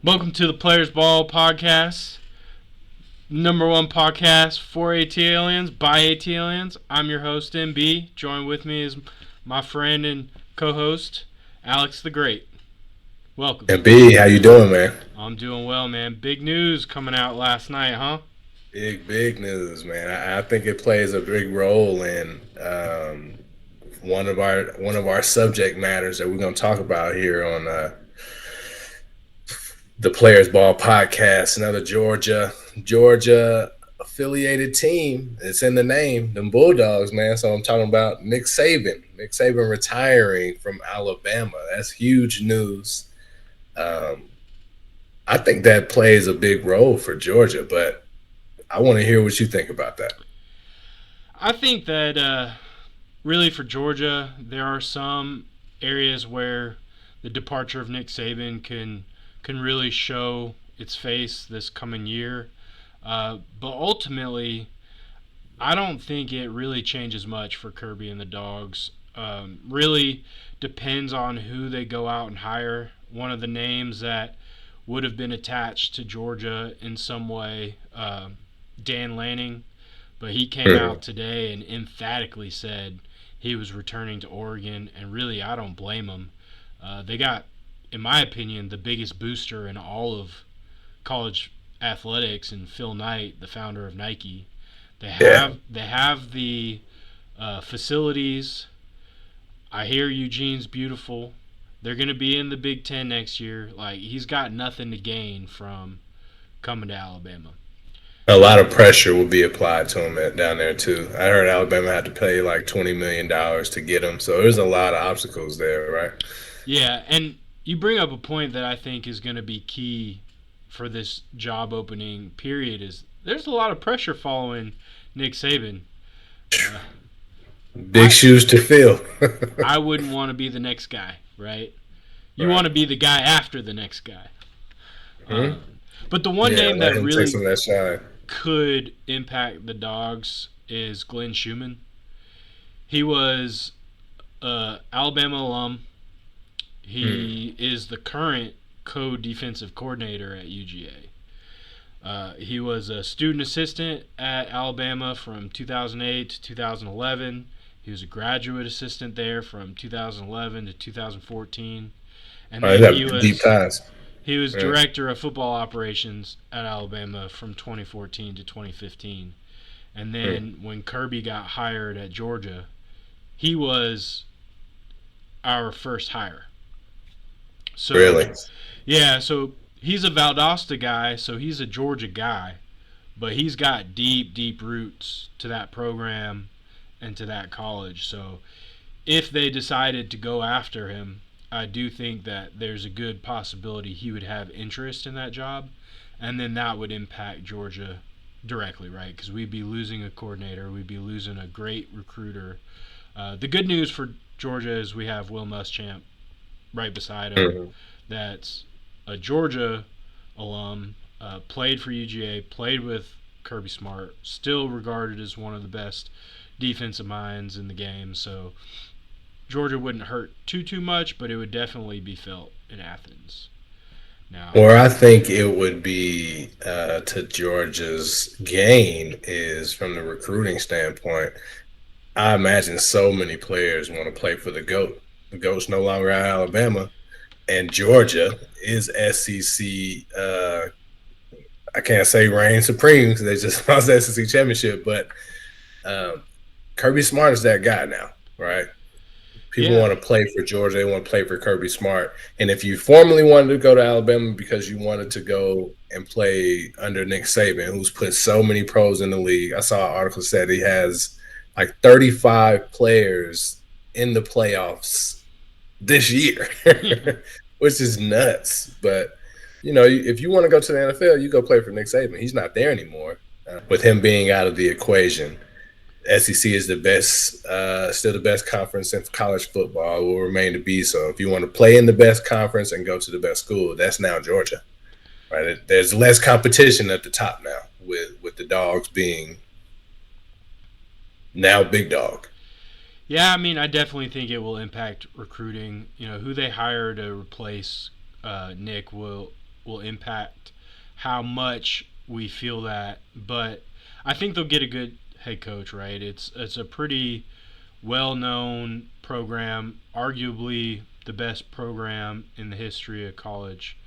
Welcome to the Players Ball podcast, number one podcast for AT aliens by AT aliens. I'm your host MB. Joined with me is my friend and co-host Alex the Great. Welcome. And B, how you doing, man? I'm doing well, man. Big news coming out last night, huh? Big news, man. I think it plays a big role in one of our subject matters that we're going to talk about here on the Players Ball podcast. Another Georgia affiliated team. It's in the name, them Bulldogs, man. So I'm talking about Nick Saban. Nick Saban retiring from Alabama. That's huge news. I think that plays a big role for Georgia, but I want to hear what you think about that. I think that really for Georgia, there are some areas where the departure of Nick Saban can really show its face this coming year. But ultimately, I don't think it really changes much for Kirby and the Dogs. Really depends on who they go out and hire. One of the names that would have been attached to Georgia in some way, Dan Lanning, but he came out today and emphatically said he was returning to Oregon, and really, I don't blame him. They got, in my opinion, the biggest booster in all of college athletics, and Phil Knight, the founder of Nike. They have the facilities. I hear Eugene's beautiful. They're going to be in the Big Ten next year. Like, he's got nothing to gain from coming to Alabama. A lot of pressure will be applied to him down there too. I heard Alabama had to pay like $20 million to get him, so there's a lot of obstacles there, right? Yeah, and you bring up a point that I think is going to be key for this job opening period is there's a lot of pressure following Nick Saban. Uh, Big I shoes to fill. I wouldn't want to be the next guy, right? You Right. want to be the guy after the next guy. Uh, Hmm. but the one Yeah, name let that him take really some of that shine. could impact the Dogs is Glenn Schumann. He was Alabama alum. Hmm. He is the current co-defensive coordinator at UGA. He was a student assistant at Alabama from 2008 to 2011. He was a graduate assistant there from 2011 to 2014, and All right, then he got deep was ties. he was Yeah. director of football operations at Alabama from 2014 to 2015. And Hmm. then when Kirby got hired at Georgia, he was our first hire. So, Really? yeah, so he's a Valdosta guy, so he's a Georgia guy, but he's got deep, deep roots to that program and to that college. So, if they decided to go after him, I do think that there's a good possibility he would have interest in that job, and then that would impact Georgia directly, right? Because we'd be losing a coordinator, we'd be losing a great recruiter. The good news for Georgia is we have Will Muschamp right beside him. Hmm. That's a Georgia alum, played for UGA, played with Kirby Smart, still regarded as one of the best defensive minds in the game. So Georgia wouldn't hurt too much, but it would definitely be felt in Athens. Now, Where I think it would be to Georgia's gain is from the recruiting standpoint. I imagine so many players want to play for the GOAT. The GOAT's no longer at Alabama, and Georgia is SEC. I can't say reign supreme because they just lost the SEC championship, but um, Kirby Smart is that guy now, right? People yeah, want to play for Georgia. They want to play for Kirby Smart. And if you formerly wanted to go to Alabama because you wanted to go and play under Nick Saban, who's put so many pros in the league, I saw an article said he has like 35 players in the playoffs this year, which is nuts. But if you want to go to the NFL, you go play for Nick Saban. He's not there anymore. With him being out of the equation, SEC is the best, still the best conference in college football. It will remain to be so. If you want to play in the best conference and go to the best school, that's now Georgia. Right? There's less competition at the top now, with the dogs being now big dog. yeah. I mean, I definitely think it will impact recruiting. You know, who they hire to replace Nick will will impact how much we feel that. But I think they'll get a good head coach, right? It's a pretty well known program, arguably the best program in the history of college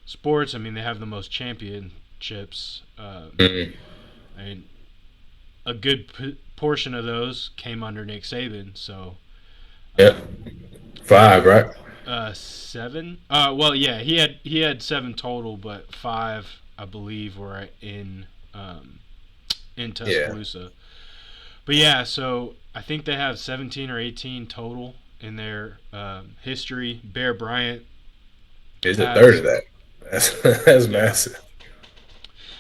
sports. I mean, they have the most championships. Mhm. I mean, a good portion of those came under Nick Saban. So, Yeah, um, yeah, 5, right? seven. Well, yeah, he had seven total, but five, I believe, were in Yeah. Tuscaloosa. But yeah, so I think they have 17 or 18 total in their history. Bear Bryant It's a third has, of that. That's yeah, massive.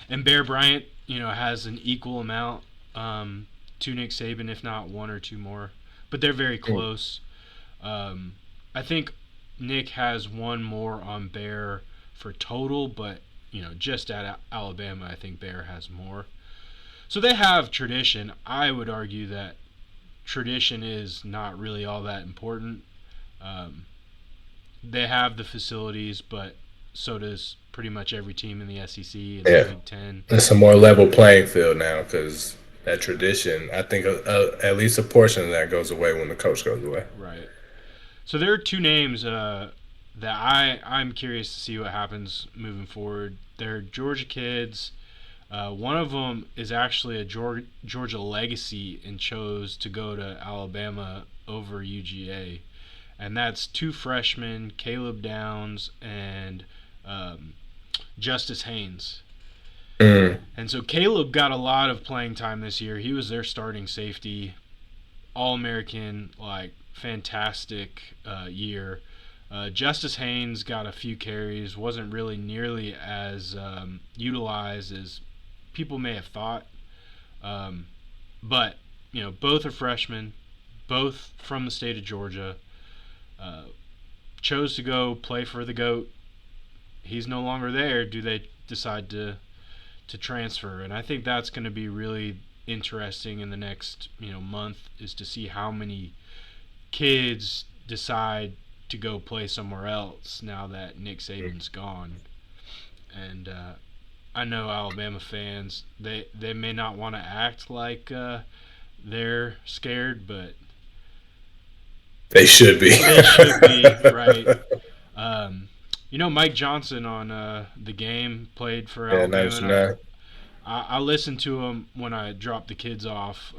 and Bear Bryant, has an equal amount to Nick Saban, if not one or two more. But they're very Mm. close. Um, I think Nick has one more on Bear for total, but just at Alabama, I think Bear has more. So they have tradition. I would argue that tradition is not really all that important. Um, they have the facilities, but so does pretty much every team in the SEC and the Yeah, Big Ten. it's a more level playing field now because that tradition. I think at least a portion of that goes away when the coach goes away. Right. So there are two names that I'm curious to see what happens moving forward. They're Georgia kids. One of them is actually a Georgia legacy and chose to go to Alabama over UGA, and that's two freshmen, Caleb Downs and um, Justice Haynes. Mm. And so Caleb got a lot of playing time this year. He was their starting safety, All American, like fantastic year. Justice Haynes got a few carries, wasn't really nearly as utilized as people may have thought. Um, but, both are freshmen, both from the state of Georgia. Uh, chose to go play for the GOAT. He's no longer there. Do they decide to transfer? And I think that's going to be really interesting in the next month is to see how many kids decide to go play somewhere else now that Nick Saban's gone. And I know Alabama fans they may not want to act like they're scared, but They should be. they should be, right. Um, Mike Johnson on the game played for Yeah, Alabama, and I, 99. I I listened to him when I dropped the kids off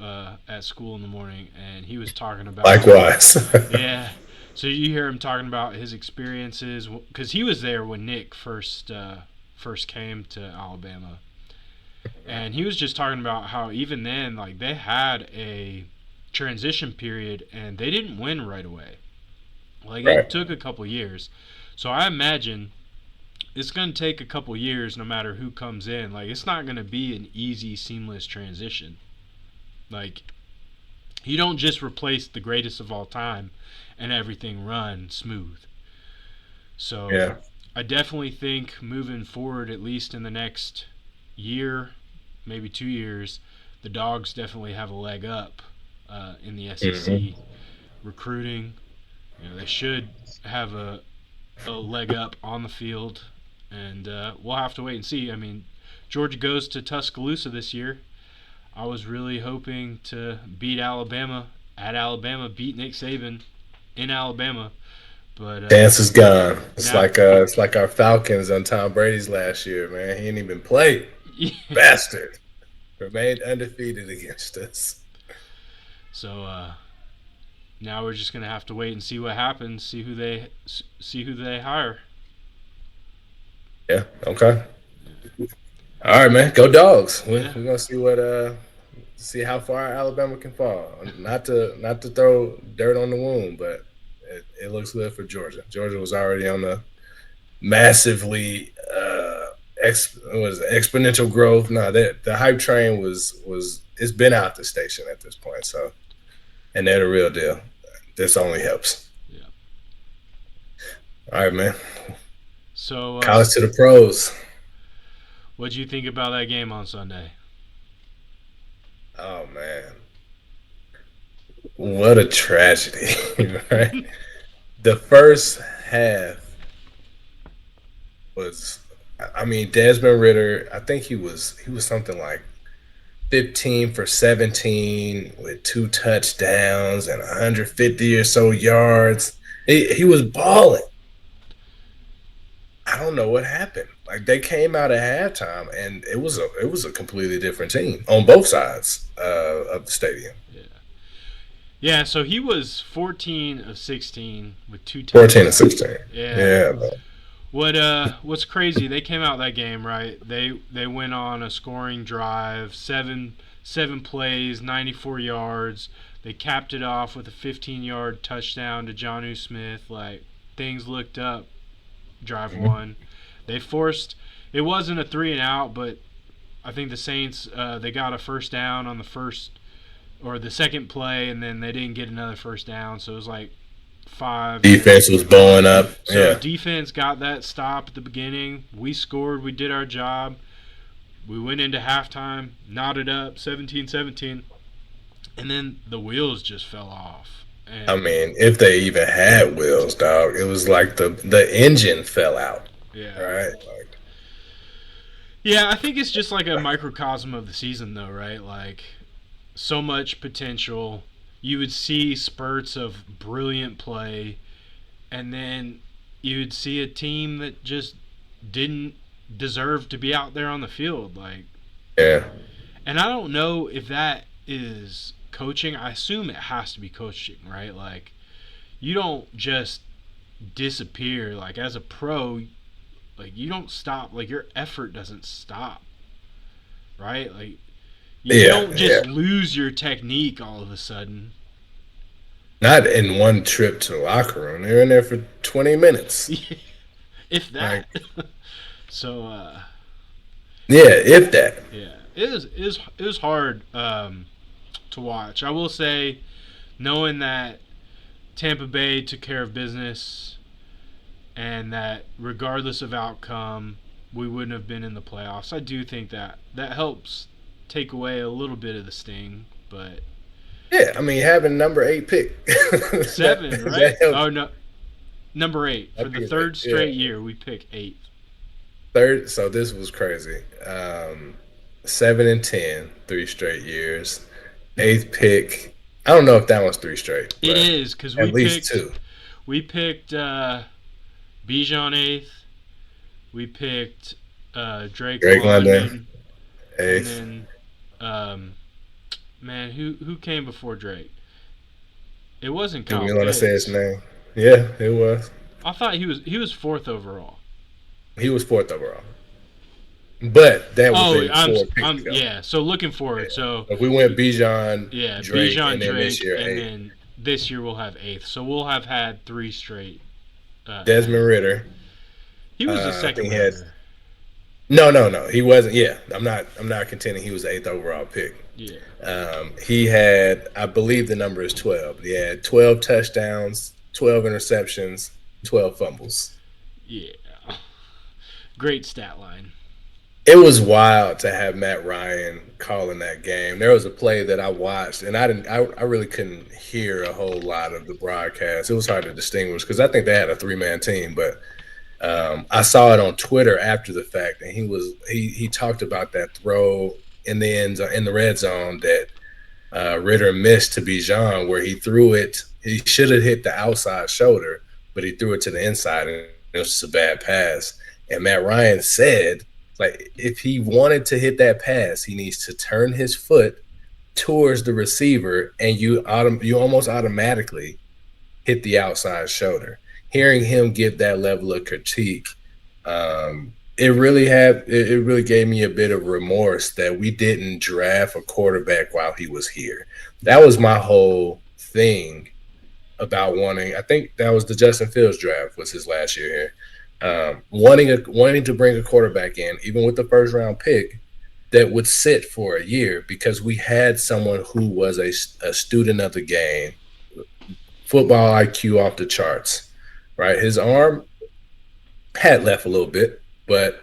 at school in the morning, and he was talking about, Likewise. yeah. So you hear him talking about his experiences because he was there when Nick first came to Alabama, and he was just talking about how even then, like they had a transition period and they didn't win right away. Like it Right. took a couple years. So I imagine it's going to take a couple years no matter who comes in. Like it's not going to be an easy seamless transition. Like you don't just replace the greatest of all time and everything run smooth. So Yeah. I definitely think moving forward, at least in the next year, maybe 2 years, the Dogs definitely have a leg up in the SEC Hmm. recruiting. They should have a leg up on the field, and we'll have to wait and see. I mean, Georgia goes to Tuscaloosa this year. I was really hoping to beat Alabama at Alabama, beat Nick Saban in Alabama, but Chance is gone. now, It's like our Falcons on Tom Brady's last year, man. He ain't even played. yeah. Bastard. Remained undefeated against us. So now we're just gonna have to wait and see what happens. See who they hire. Yeah. Okay. All right, man. Go dogs. We're Yeah, gonna see how far Alabama can fall. Not to throw dirt on the wound, but it looks good for Georgia. Georgia was already on the massively was exponential growth. No, the hype train was it's been out the station at this point. So and they're the real deal. This only helps. yeah. All right, man. So College to the pros. what do you think about that game on Sunday? Oh man, what a tragedy! Right, the first half was I mean, Desmond Ritter, I think he was something like 15 for 17 with 2 touchdowns and 150 or so yards. He was balling. I don't know what happened. Like they came out at halftime and it was a completely different team on both sides of the stadium. Yeah. Yeah, so he was 14 of 16 with 14 and touchdowns. 16. Yeah. Yeah, man. What's crazy? They came out that game right. They went on a scoring drive, seven plays, 94 yards. They capped it off with a 15-yard touchdown to Jonnu Smith. Like things looked up. Drive one. They forced. It wasn't a three and out, but I think the Saints they got a first down on the first or the second play, and then they didn't get another first down. So it was like five, and then Defense was blowing up. so Yeah. defense got that stop at the beginning. We scored. We did our job. We went into halftime, knotted up 17-17, and then the wheels just fell off. I And mean, if they even had wheels, dog, it was like the engine fell out. yeah. Right? Like, Yeah, I think it's just like a microcosm of the season though, right? Like so much potential. You would see spurts of brilliant play, and then you would see a team that just didn't deserve to be out there on the field. Like, yeah. and I don't know if that is coaching. I assume it has to be coaching, right? Like, you don't just disappear. Like, as a pro, like, you don't stop. Like, your effort doesn't stop, right? Like, you Yeah, don't yeah. just lose your technique all of a sudden. Not in one trip to the locker room. They were in there for 20 minutes. If Like, that. So, yeah, if that. yeah, it was hard to watch. I will say, knowing that Tampa Bay took care of business, and that regardless of outcome, we wouldn't have been in the playoffs. I do think that that helps take away a little bit of the sting, but Yeah, I mean, having number 8 pick. that, seven, right? that helps. Oh no, number eight I for the think it's like, third yeah. straight year we pick eighth. Third, so this was crazy. 7 and 10, 3 straight years. Eighth pick. I don't know if that was 3 straight, It but is because at least two. we picked Bijan eighth, we picked Drake Drake London, London, and eighth. then um, man, who came before Drake? It wasn't Do Kyle we want to say his Pitts. name? Yeah, it was. I thought he was fourth overall. He was fourth overall, but that was Oh, maybe 4 picks I'm ago. yeah. So looking Yeah. forward. So If we went Bijan, yeah, Drake, Bijan and then this Drake, year and eighth. then this year we'll have eighth. So we'll have had three straight. Desmond Ritter. He was a I second think he had rounder. no, no, no. He wasn't. Yeah, I'm not contending he was the eighth overall pick. Yeah, He had, I believe the number is 12. He had 12 touchdowns, 12 interceptions, 12 fumbles. yeah. Great stat line. It was wild to have Matt Ryan calling that game. There was a play that I watched, and I really couldn't hear a whole lot of the broadcast. It was hard to distinguish because I think they had a 3-man team, but I saw it on Twitter after the fact, and he talked about that throw in the in the red zone that Ritter missed to Bijan, where he threw it. He should have hit the outside shoulder, but he threw it to the inside, and it was just a bad pass. And Matt Ryan said, like, if he wanted to hit that pass, he needs to turn his foot towards the receiver, and you almost automatically hit the outside shoulder. Hearing him give that level of critique, it really gave me a bit of remorse that we didn't draft a quarterback while he was here. That was my whole thing about wanting. I think that was the Justin Fields draft was his last year here. Wanting to bring a quarterback in, even with the first round pick, that would sit for a year because we had someone who was a student of the game, football IQ off the charts, right? His arm had left a little bit, but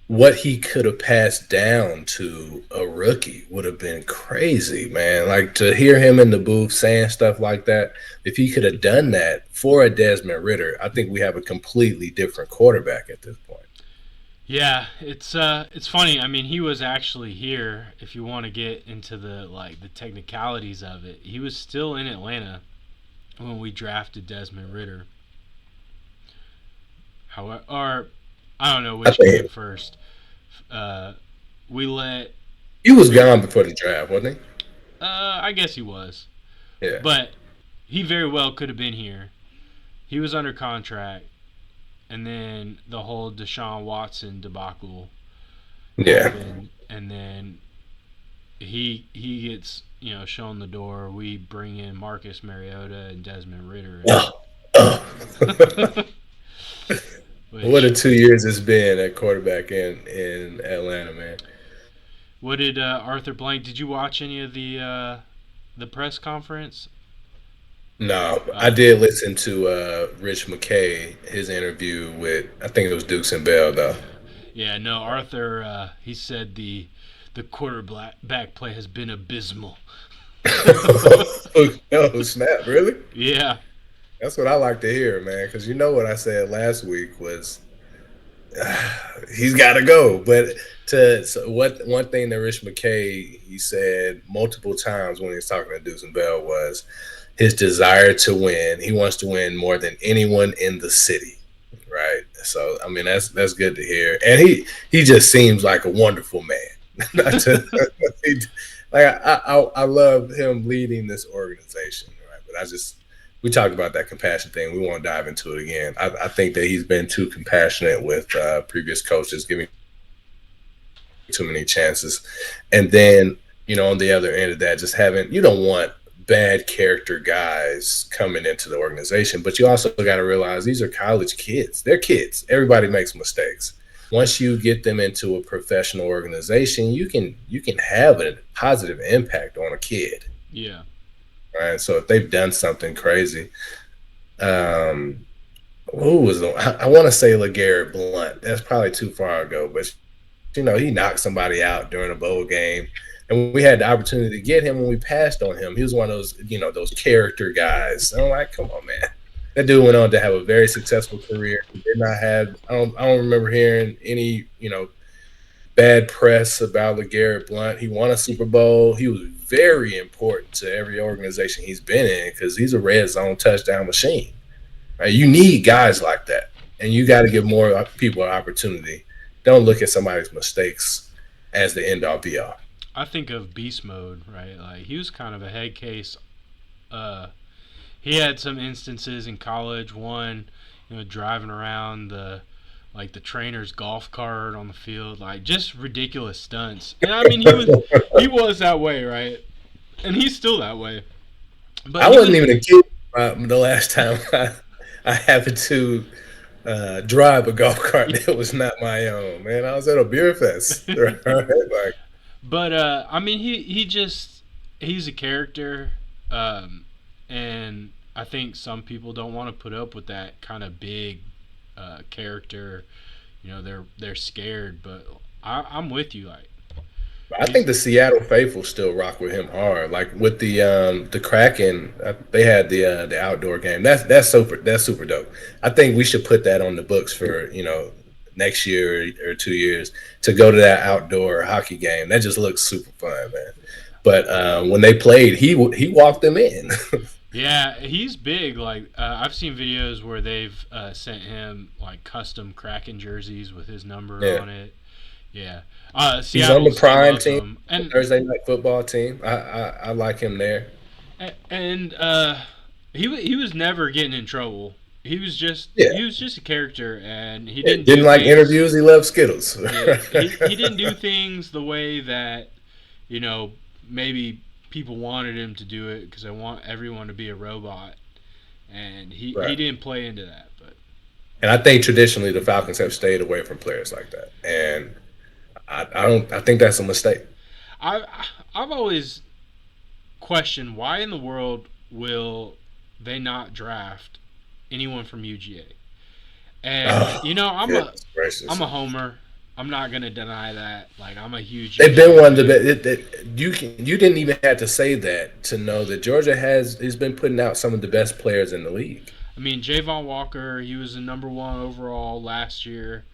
what he could have passed down to a rookie would have been crazy, man. Like to hear him in the booth saying stuff like that, if he could have done that for a Desmond Ritter, I think we have a completely different quarterback at this point. Yeah, it's funny. I mean, he was actually here. If you want to get into the technicalities of it, he was still in Atlanta when we drafted Desmond Ritter. However, or I don't know I which came think first. Uh, we let he was we gone before the draft, wasn't I guess he was, he? Yeah. but he very well could have been here. He was under contract, and then the whole Deshaun Watson debacle Yeah. happened, and then he gets shown the door. We bring in Marcus Mariota and Desmond Ritter, and What a which 2 years it's been at quarterback in Atlanta, man. what did Arthur Blank? Did you watch any of the press conference? No, I Uh, did listen to Rich McKay, his interview with I think it was Dukes and Bell though. yeah, no, Arthur. He said the quarterback play has been abysmal. Oh snap! Really? Yeah, That's what I like to hear, man. Because you know what I said last week was he's got to go. But what one thing that Rich McKay he said multiple times when he was talking to Deuce and Bell was his desire to win. He wants to win more than anyone in the city, right? So I mean that's good to hear. And he just seems like a wonderful man. Not to, like I love him leading this organization, right? But I just we talked about that compassion thing. We won't dive into it again. I think that he's been too compassionate with previous coaches, giving too many chances, and then on the other end of that, just having you don't want bad character guys coming into the organization, but you also got to realize these are college kids. They're kids. Everybody makes mistakes. Once you get them into a professional organization, you can have a positive impact on a kid, yeah. right? So if they've done something crazy, um, who was I want to say LeGarrette Blunt. That's probably too far ago, but he knocked somebody out during a bowl game, and we had the opportunity to get him when we passed on him. He was one of those those character guys. And I'm like, come on, man. That dude went on to have a very successful career. He did not have. I don't remember hearing any bad press about LeGarrette Blunt. He won a Super Bowl. He was very important to every organization he's been in because he's a red zone touchdown machine. Right? You need guys like that, and you got to give more people an opportunity. Don't look at somebody's mistakes as the end all be all. I think of beast mode, right? Like he was kind of a head case. Uh, he had some instances in college. One, driving around the trainer's golf cart on the field, like just ridiculous stunts. And I mean, he was that way, right? And he's still that way. But I he wasn't was even a kid the last time I happened to drive a golf cart that was not my own. Man, I was at a beer fest. Right? Like, But I mean, he's a character, and I think some people don't want to put up with that kind of big character. They're scared, but I'm with you. Like I think he's the Seattle faithful still rock with him hard. Like with the Kraken, they had the outdoor game. That's super dope. I think we should put that on the books for next year or 2 years to go to that outdoor hockey game. That just looks super fun, man. But when they played, he walked them in. yeah, he's big. Like I've seen videos where they've sent him like custom Kraken jerseys with his number Yeah, on it. Yeah, he's on Seattle the still prime loves team, him, the and Thursday night football team. I like him there. and he was never getting in trouble. He was just Yeah, he was just a character, and he yeah. didn't do Didn't like things. interviews. He loved Skittles. Yeah, he didn't do things the way that you know maybe people wanted him to do it because they want everyone to be a robot, and he Right. didn't play into that. But And I think traditionally the Falcons have stayed away from players like that. And I don't. I think that's a mistake. I I've always questioned why in the world will they not draft anyone from UGA? And Oh, I'm a goodness gracious! I'm a homer. I'm not gonna deny that. Like I'm a huge They've been UGA one of the fan. best. You didn't even have to say that to know that Georgia has been putting out some of the best players in the league. I mean, Javon Walker, he was the number one overall last year.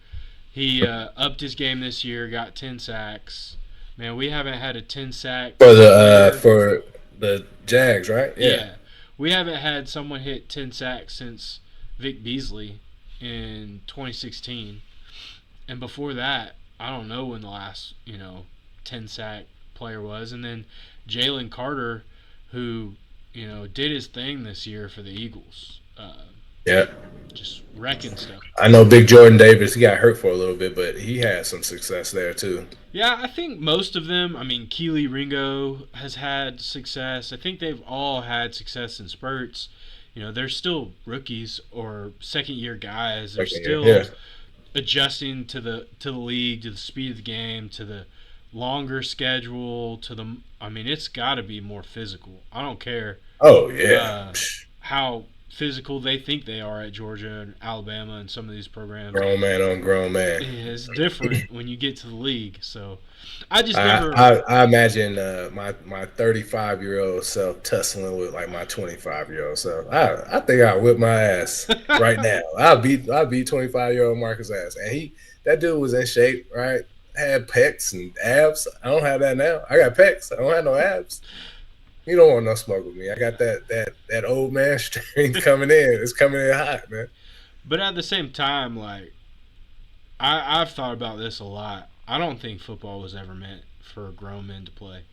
He upped his game this year, got 10 sacks. Man, we haven't had a 10 sack player. for the Jags, right? Yeah. Yeah, we haven't had someone hit 10 sacks since Vic Beasley in 2016. And before that, I don't know when the last, 10 sack player was. And then Jalen Carter, who, did his thing this year for the Eagles. Yeah. Just wrecking stuff. I know Big Jordan Davis, he got hurt for a little bit, but he had some success there too. Yeah, I think most of them, Keely Ringo has had success. I think they've all had success in spurts. They're still rookies or second year guys. They're still Yeah. adjusting to the league, to the speed of the game, to the longer schedule, it's got to be more physical. I don't care Oh yeah. how physical they think they are at Georgia and Alabama and some of these programs. Grown man on grown man. It's different when you get to the league. So I just I never. I imagine my 35-year-old self tussling with like my 25-year-old self. I think I whip my ass right now. I beat 25-year-old Marcus ass, and that dude was in shape, right? Had pecs and abs. I don't have that now. I got pecs. I don't have no abs. You don't want no smoke with me. I got that old man strength coming in. It's coming in hot, man. But at the same time, like I've thought about this a lot. I don't think football was ever meant for grown men to play.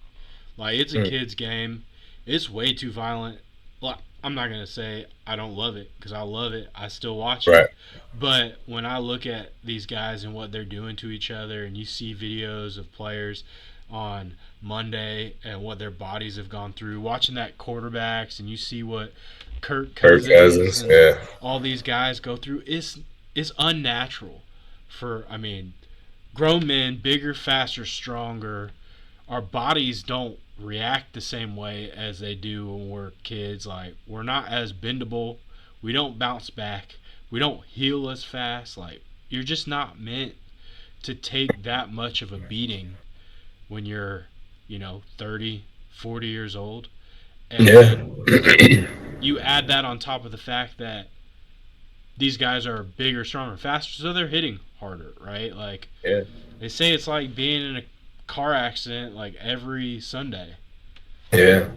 Like it's a kid's game. It's way too violent. Like I'm not gonna say I don't love it because I love it. I still watch Right. it. But when I look at these guys and what they're doing to each other, and you see videos of players on Monday and what their bodies have gone through, watching that quarterbacks, and you see what Kirk Cousins, and yeah. all these guys go through is unnatural for grown men, bigger, faster, stronger. Our bodies don't react the same way as they do when we're kids. Like we're not as bendable. We don't bounce back. We don't heal as fast. Like you're just not meant to take that much of a beating when you're, 30, 40 years old. And then Yeah. you add that on top of the fact that these guys are bigger, stronger, faster, so they're hitting harder, right? Like Yeah. they say it's like being in a car accident like every Sunday. Yeah.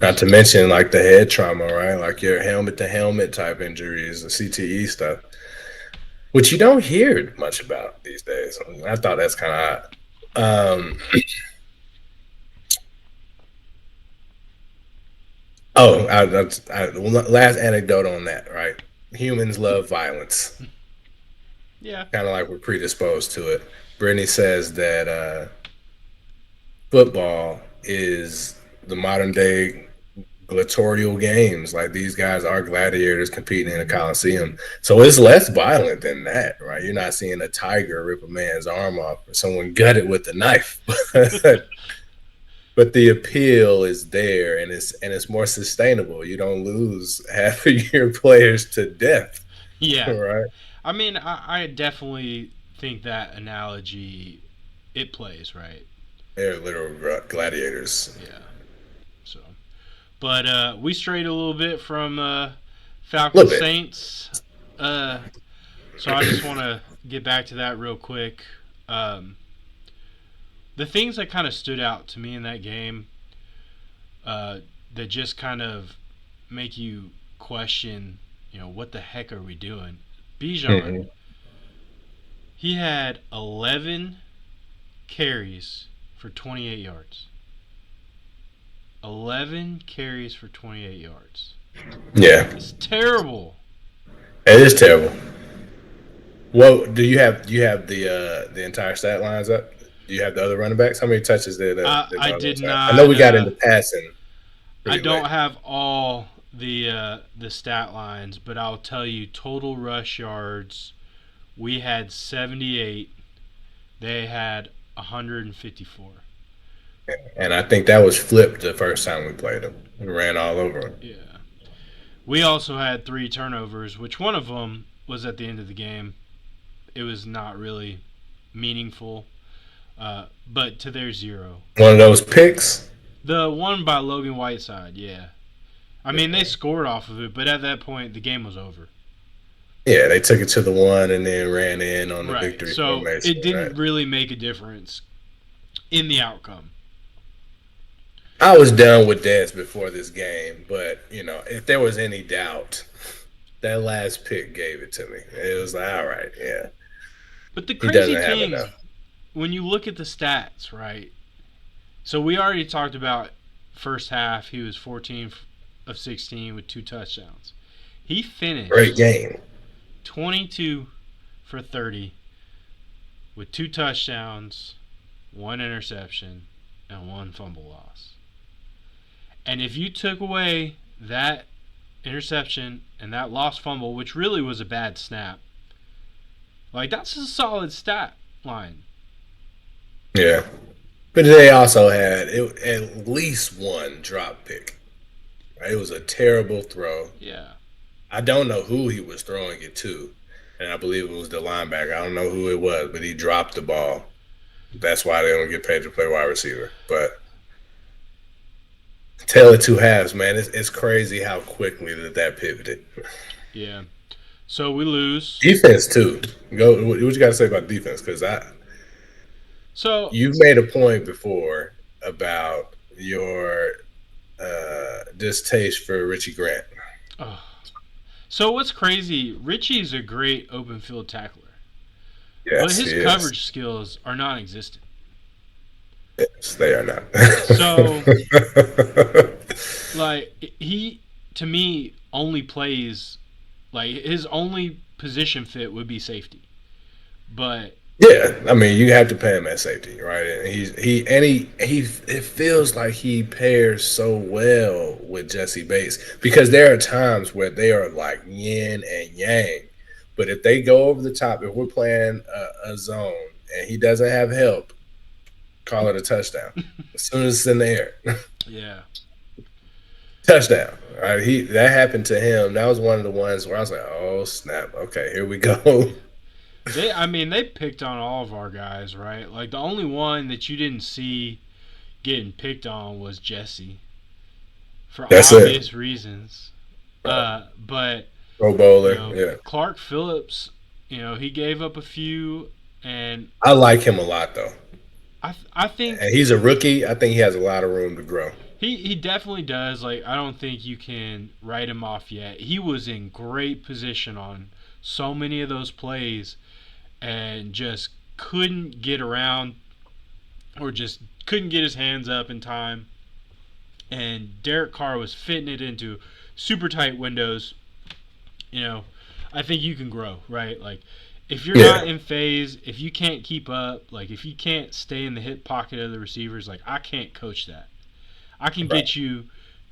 Not to mention like the head trauma, right? Like your helmet to helmet type injuries, the CTE stuff, which you don't hear much about these days. I thought that's kind of odd. Last anecdote on that, right? Humans love violence. Yeah. Kind of like we're predisposed to it. Brittany says that football is the modern day gladiatorial games. Like these guys are gladiators competing in a coliseum, so it's less violent than that, right? You're not seeing a tiger rip a man's arm off or someone gut it with a knife. But the appeal is there, and it's more sustainable. You don't lose half of your players to death. Yeah. Right. I definitely think that analogy it plays, right? They're literal gladiators. Yeah. So, but we strayed a little bit from Falcon Saints. So I just want to get back to that real quick. The things that kind of stood out to me in that game that just kind of make you question, what the heck are we doing? Bijan, he had 11 carries for 28 yards. 11 carries for 28 yards. Yeah. It's terrible. It is terrible. Well, do you have the entire stat lines up? Do you have the other running backs? How many touches did I did not. I know we got into passing. I don't have all the stat lines, but I'll tell you total rush yards. We had 78. They had 154. And I think that was flipped the first time we played them. We ran all over them. Yeah. We also had 3 turnovers, which one of them was at the end of the game. It was not really meaningful, but to their 0. One of those picks? The one by Logan Whiteside, yeah. They scored off of it, but at that point, the game was over. Yeah, they took it to the one and then ran in on the Right. victory So formation. it Right. didn't really make a difference in the outcome. I was done with Dez before this game, but if there was any doubt, that last pick gave it to me. It was like, all right, yeah, But the he crazy doesn't have thing, enough. when you look at the stats, right? So we already talked about first half. He was 14 of 16 with 2 touchdowns. He Great finished game. 22 for 30 with 2 touchdowns, 1 interception, and 1 fumble loss. And if you took away that interception and that lost fumble, which really was a bad snap, like that's a solid stat line. Yeah, but they also had at least one drop pick. Right? It was a terrible throw. Yeah. I don't know who he was throwing it to, and I believe it was the linebacker. I don't know who it was, but he dropped the ball. That's why they don't get paid to play wide receiver. But tale of two halves, man. It's crazy how quickly that pivoted. Yeah. So we lose. Defense too. Go. What you got to say about defense? Because So you've made a point before about your distaste for Richie Grant. uh, so what's crazy, Richie's a great open field tackler. But Yes, he his is. coverage skills are non existent. Yes, they are not. So like he to me only plays like his only position fit would be safety. But Yeah, I mean, you have to pay him at safety, right? And he it feels like he pairs so well with Jesse Bates because there are times where they are like yin and yang. But if they go over the top, if we're playing a zone and he doesn't have help, call it a touchdown. As soon as it's in the air, yeah. touchdown. Right? That happened to him. That was one of the ones where I was like, oh snap, okay, here we go. They picked on all of our guys, right? Like the only one that you didn't see getting picked on was Jesse for That's it. obvious reasons. Uh, But Pro Bowler, yeah. Clark Phillips, he gave up a few, and I like him a lot though. I think And he's a rookie. I think he has a lot of room to grow. he definitely does. Like I don't think you can write him off yet. He was in great position on so many of those plays, and just couldn't get around or just couldn't get his hands up in time. And Derek Carr was fitting it into super tight windows. You know, I think you can grow, right? Like, if you're Yeah, not in phase, if you can't keep up, like, if you can't stay in the hip pocket of the receivers, like, I can't coach that. I can right. get you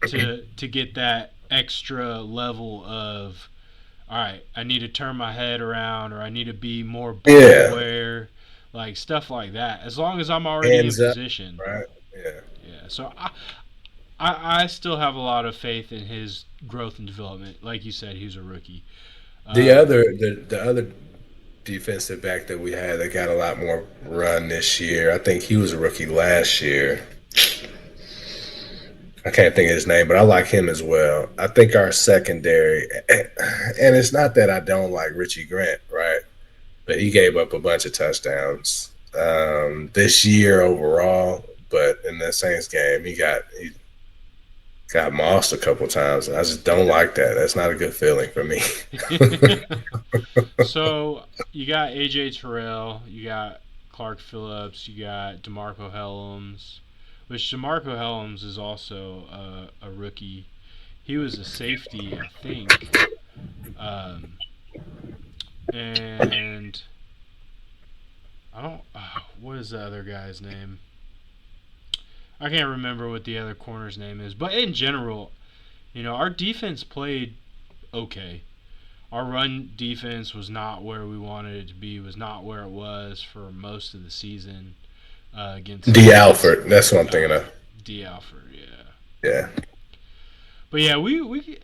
to get that extra level of, all right, I need to turn my head around or I need to be more ball Yeah, aware, like stuff like that. As long as I'm already in hands up, position. right? Yeah. Yeah. So I still have a lot of faith in his growth and development. Like you said, he's a rookie. The Uh, other the other defensive back that we had that got a lot more run this year. I think he was a rookie last year. I can't think of his name, but I like him as well. I think our secondary, and it's not that I don't like Richie Grant, right? But he gave up a bunch of touchdowns this year overall. But in that Saints game, he got mossed a couple times. And I just don't like that. That's not a good feeling for me. so you got AJ Terrell, you got Clark Phillips, you got Demarco Helms, which Demarco Helms is also a rookie. He was a safety, I think. Um, and I don't. What is the other guy's name? I can't remember what the other corner's name is. But in general, our defense played okay. Our run defense was not where we wanted it to be. Was not where it was for most of the season against D. Alford. That's what I'm thinking uh, of. D. Alford. Yeah, Yeah. but yeah, we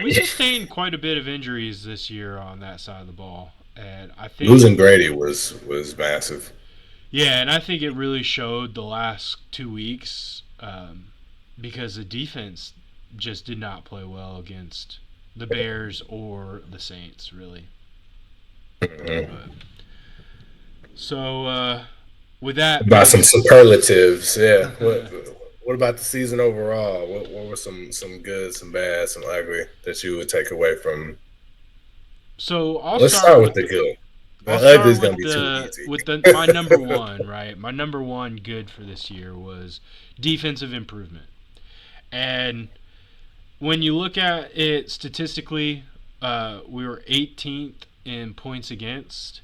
sustained quite a bit of injuries this year on that side of the ball, and I think Losing Grady was massive. yeah, and I think it really showed the last 2 weeks because the defense just did not play well against the Bears or the Saints, really. Mhm. But so with that About some being superlatives, yeah. What about the season overall? What were some good, some bad, some ugly that you would take away from? so Let's start with the good. The I'll ugly start is gonna with be too the easy. with the my number one, right? My number one good for this year was defensive improvement. And when you look at it statistically, we were 18th in points against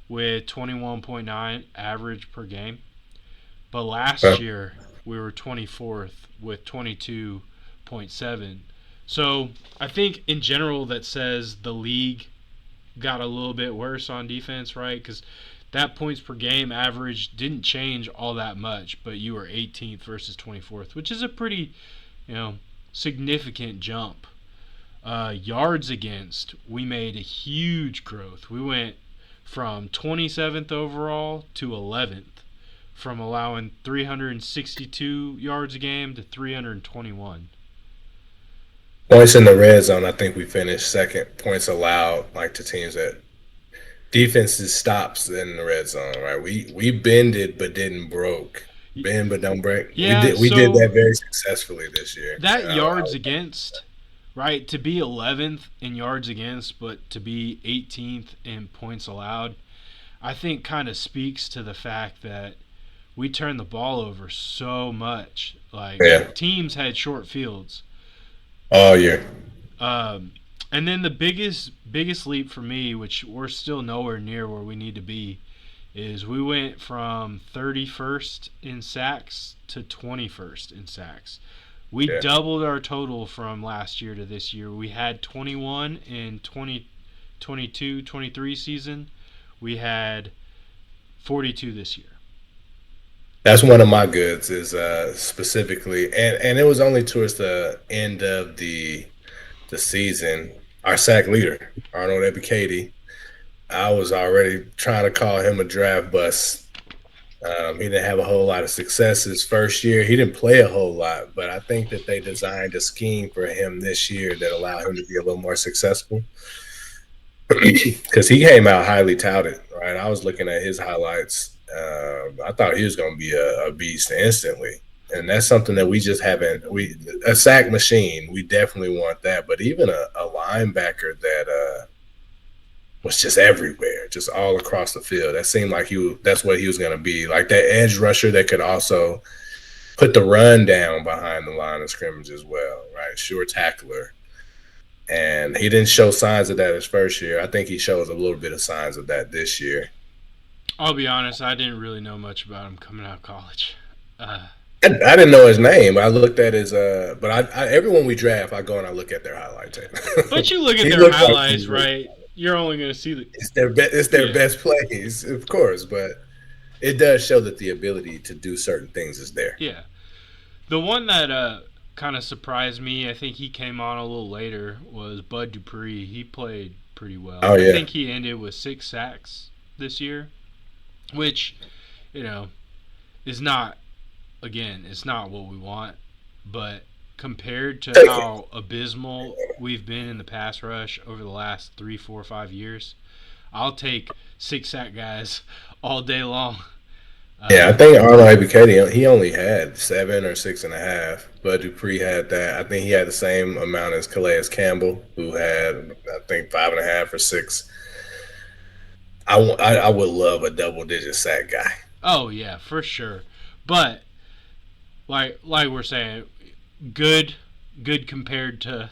with 21.9 average per game. But last Huh? year we were 24th with 22.7. So I think in general that says the league got a little bit worse on defense, right? Because that points per game average didn't change all that much, but you were 18th versus 24th, which is a pretty, you know, significant jump. Yards against, we made a huge growth. We went from 27th overall to 11th, from allowing 362 yards a game to 321. Points in the red zone, I think we finished second. Points allowed, like to teams that defenses stops in the red zone, right? We bended but didn't broke. Bend but don't break. Yeah, We did so that very successfully this year. that And yards against, right, to be 11th in yards against, but to be 18th in points allowed, I think kind of speaks to the fact that we turned the ball over so much. Like, yeah, teams had short fields. all year. Um, and then the biggest leap for me, which we're still nowhere near where we need to be, is we went from 31st in sacks to 21st in sacks. We Yeah. doubled our total from last year to this year. We had 21 in 2022-23 season. We had 42 this year. That's one of my goods is specifically and it was only towards the end of the season. Our sack leader, Arnold Ebiketie, I was already trying to call him a draft bust. He didn't have a whole lot of success his first year. He didn't play a whole lot, but I think that they designed a scheme for him this year that allowed him to be a little more successful. Because he came out highly touted, right? I was looking at his highlights. I thought he was going to be a beast instantly, and that's something that we just haven't. We a sack machine. We definitely want that, but even a linebacker that was just everywhere, just all across the field. That seemed like that's what he was going to be, like that edge rusher that could also put the run down behind the line of scrimmage as well, right? Sure tackler. And he didn't show signs of that his first year. I think he shows a little bit of signs of that this year. I'll be honest, I didn't really know much about him coming out of college. I didn't know his name. I looked at his, but everyone we draft, I go and I look at their highlight tape. But you look at He their looked like highlights, right? You're only going to see the. it's their Yeah. best plays, of course, but it does show that the ability to do certain things is there. Yeah. The one that kind of surprised me, I think he came on a little later, was Bud Dupree. He played pretty well. Oh I yeah, think he ended with 6 sacks this year, which, you know, is not, again, it's not what we want, but compared to take it. how abysmal we've been in the pass rush over the last 3, 4, 5 years, I'll take 6 sack guys all day long. Yeah, I Uh, think Arnold Ebiketie, he only had 7 or 6.5, but Dupree had that. I think he had the same amount as Calais Campbell, who had I think 5.5 or 6. I would love a double digit sack guy. oh yeah, for sure. But like we're saying, good good compared to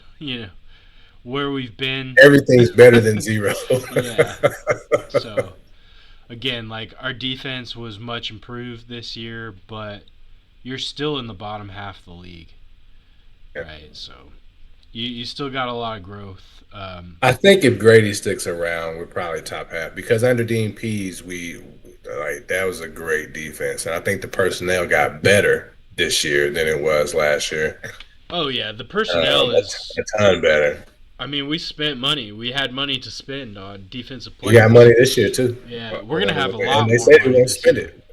where we've been. Everything's better than zero. Yeah. So again, like our defense was much improved this year, but you're still in the bottom half of the league, right? So you still got a lot of growth. I think if Grady sticks around, we're probably top half because under Dean Pease, we like that was a great defense, and I think the personnel got better this year than it was last year. Oh yeah, the personnel is. A ton better. I mean, we spent money. We had money to spend on defensive We got players. money this year too. Yeah, we're gonna have a And lot they more say they're money gonna this spend year. it.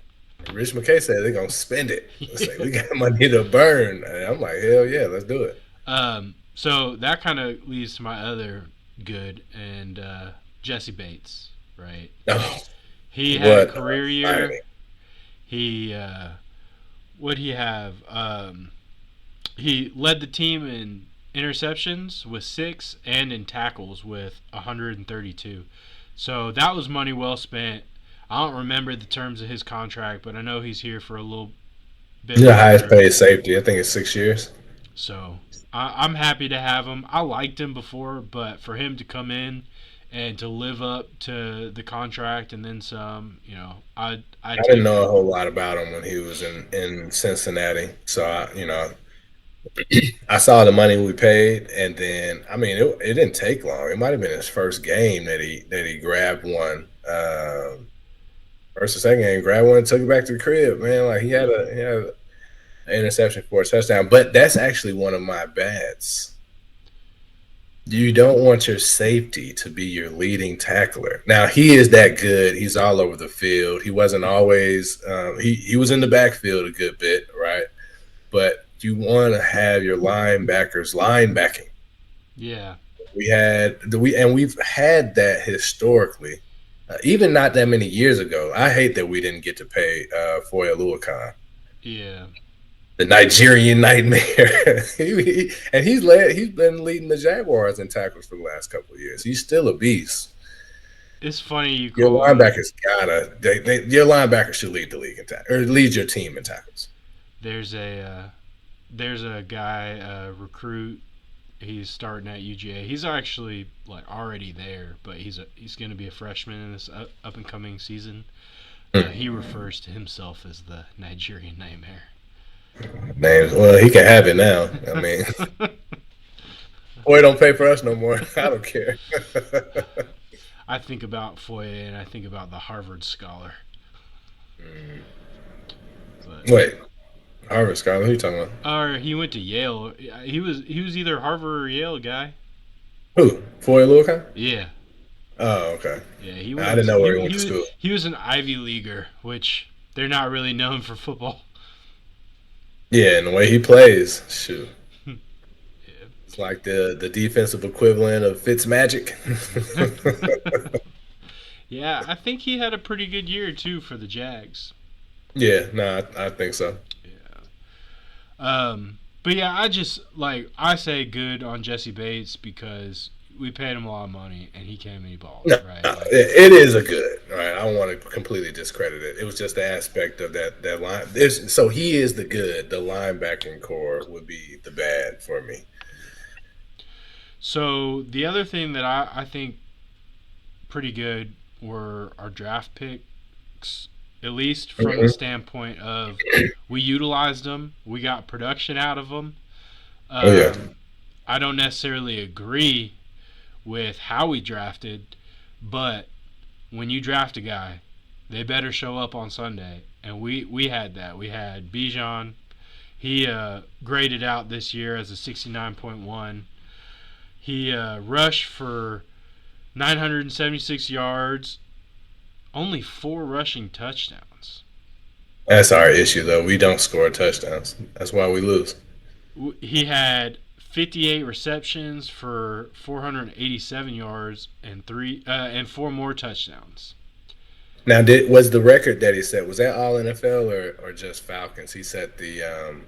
Rich McKay said they're gonna spend it. It's like we got money to burn. And I'm like, hell yeah, let's do it. So that kind of leads to my other good and Jesse Bates. right? Oh, He had a what career a year. signing. He what he have? He led the team in interceptions with 6 and in tackles with 132. So that was money well spent. I don't remember the terms of his contract, but I know he's here for a little bit He's the highest longer. paid safety. I think it's 6 years. So I'm happy to have him. I liked him before, but for him to come in and to live up to the contract and then some, I'd I didn't take know a that. whole lot about him when he was in Cincinnati. So I saw the money we paid, and then I mean it didn't take long. It might have been his first game that he grabbed one. First or second game, grabbed one, took it back to the crib. Man, like he had an interception for a touchdown. But that's actually one of my bets. You don't want your safety to be your leading tackler. Now he is that good. He's all over the field. He wasn't always. He was in the backfield a good bit, right? But you want to have your linebackers linebacking. Yeah. We've had that historically, even not that many years ago. I hate that we didn't get to pay Foya Luakan, Yeah. the Nigerian nightmare. He's been leading the Jaguars in tackles for the last couple of years. He's still a beast. It's funny you Your call linebackers your linebackers should lead the league in tackles or lead your team in tackles. there's a there's a guy recruit. He's starting at UGA. He's actually like already there, but he's going to be a freshman in this up and coming season. He refers to himself as the Nigerian nightmare. Names. Well, he can have it now. I mean, boy, don't pay for us no more. I don't care. I think about Foye and I think about the Harvard scholar. But Wait, Harvard Scholar? Who you talking about? or he went to Yale. He was either Harvard or Yale guy. Who? Foy Lucan? Yeah, Oh, okay. yeah. He I went didn't to know he where he went he to was school. he was an Ivy leaguer, which they're not really known for football. Yeah, and the way he plays, shoot, Yeah. it's like the defensive equivalent of Fitzmagic. Yeah, I think he had a pretty good year too for the Jags. Yeah, no, I think so. Yeah. But yeah, I say good on Jesse Bates because we paid him a lot of money and he came and he balled, No, right? no, Like it is a good. All right, I don't want to completely discredit it. It was just the aspect of that line. So he is the good. The linebacking core would be the bad for me. so. The other thing that I think pretty good were our draft picks, at least from the Mhm. standpoint of we utilized them, we got production out of them. Oh yeah. Um, I don't necessarily agree with how we drafted, but when you draft a guy, they better show up on Sunday. And we had that. We had Bijan. He graded out this year as a 69.1. He rushed for 976 yards, only 4 rushing touchdowns. That's our issue, though. We don't score touchdowns. That's why we lose. He had 58 receptions for 487 yards and 4 more touchdowns. Now, was the record that he set, was that all NFL or just Falcons? He set the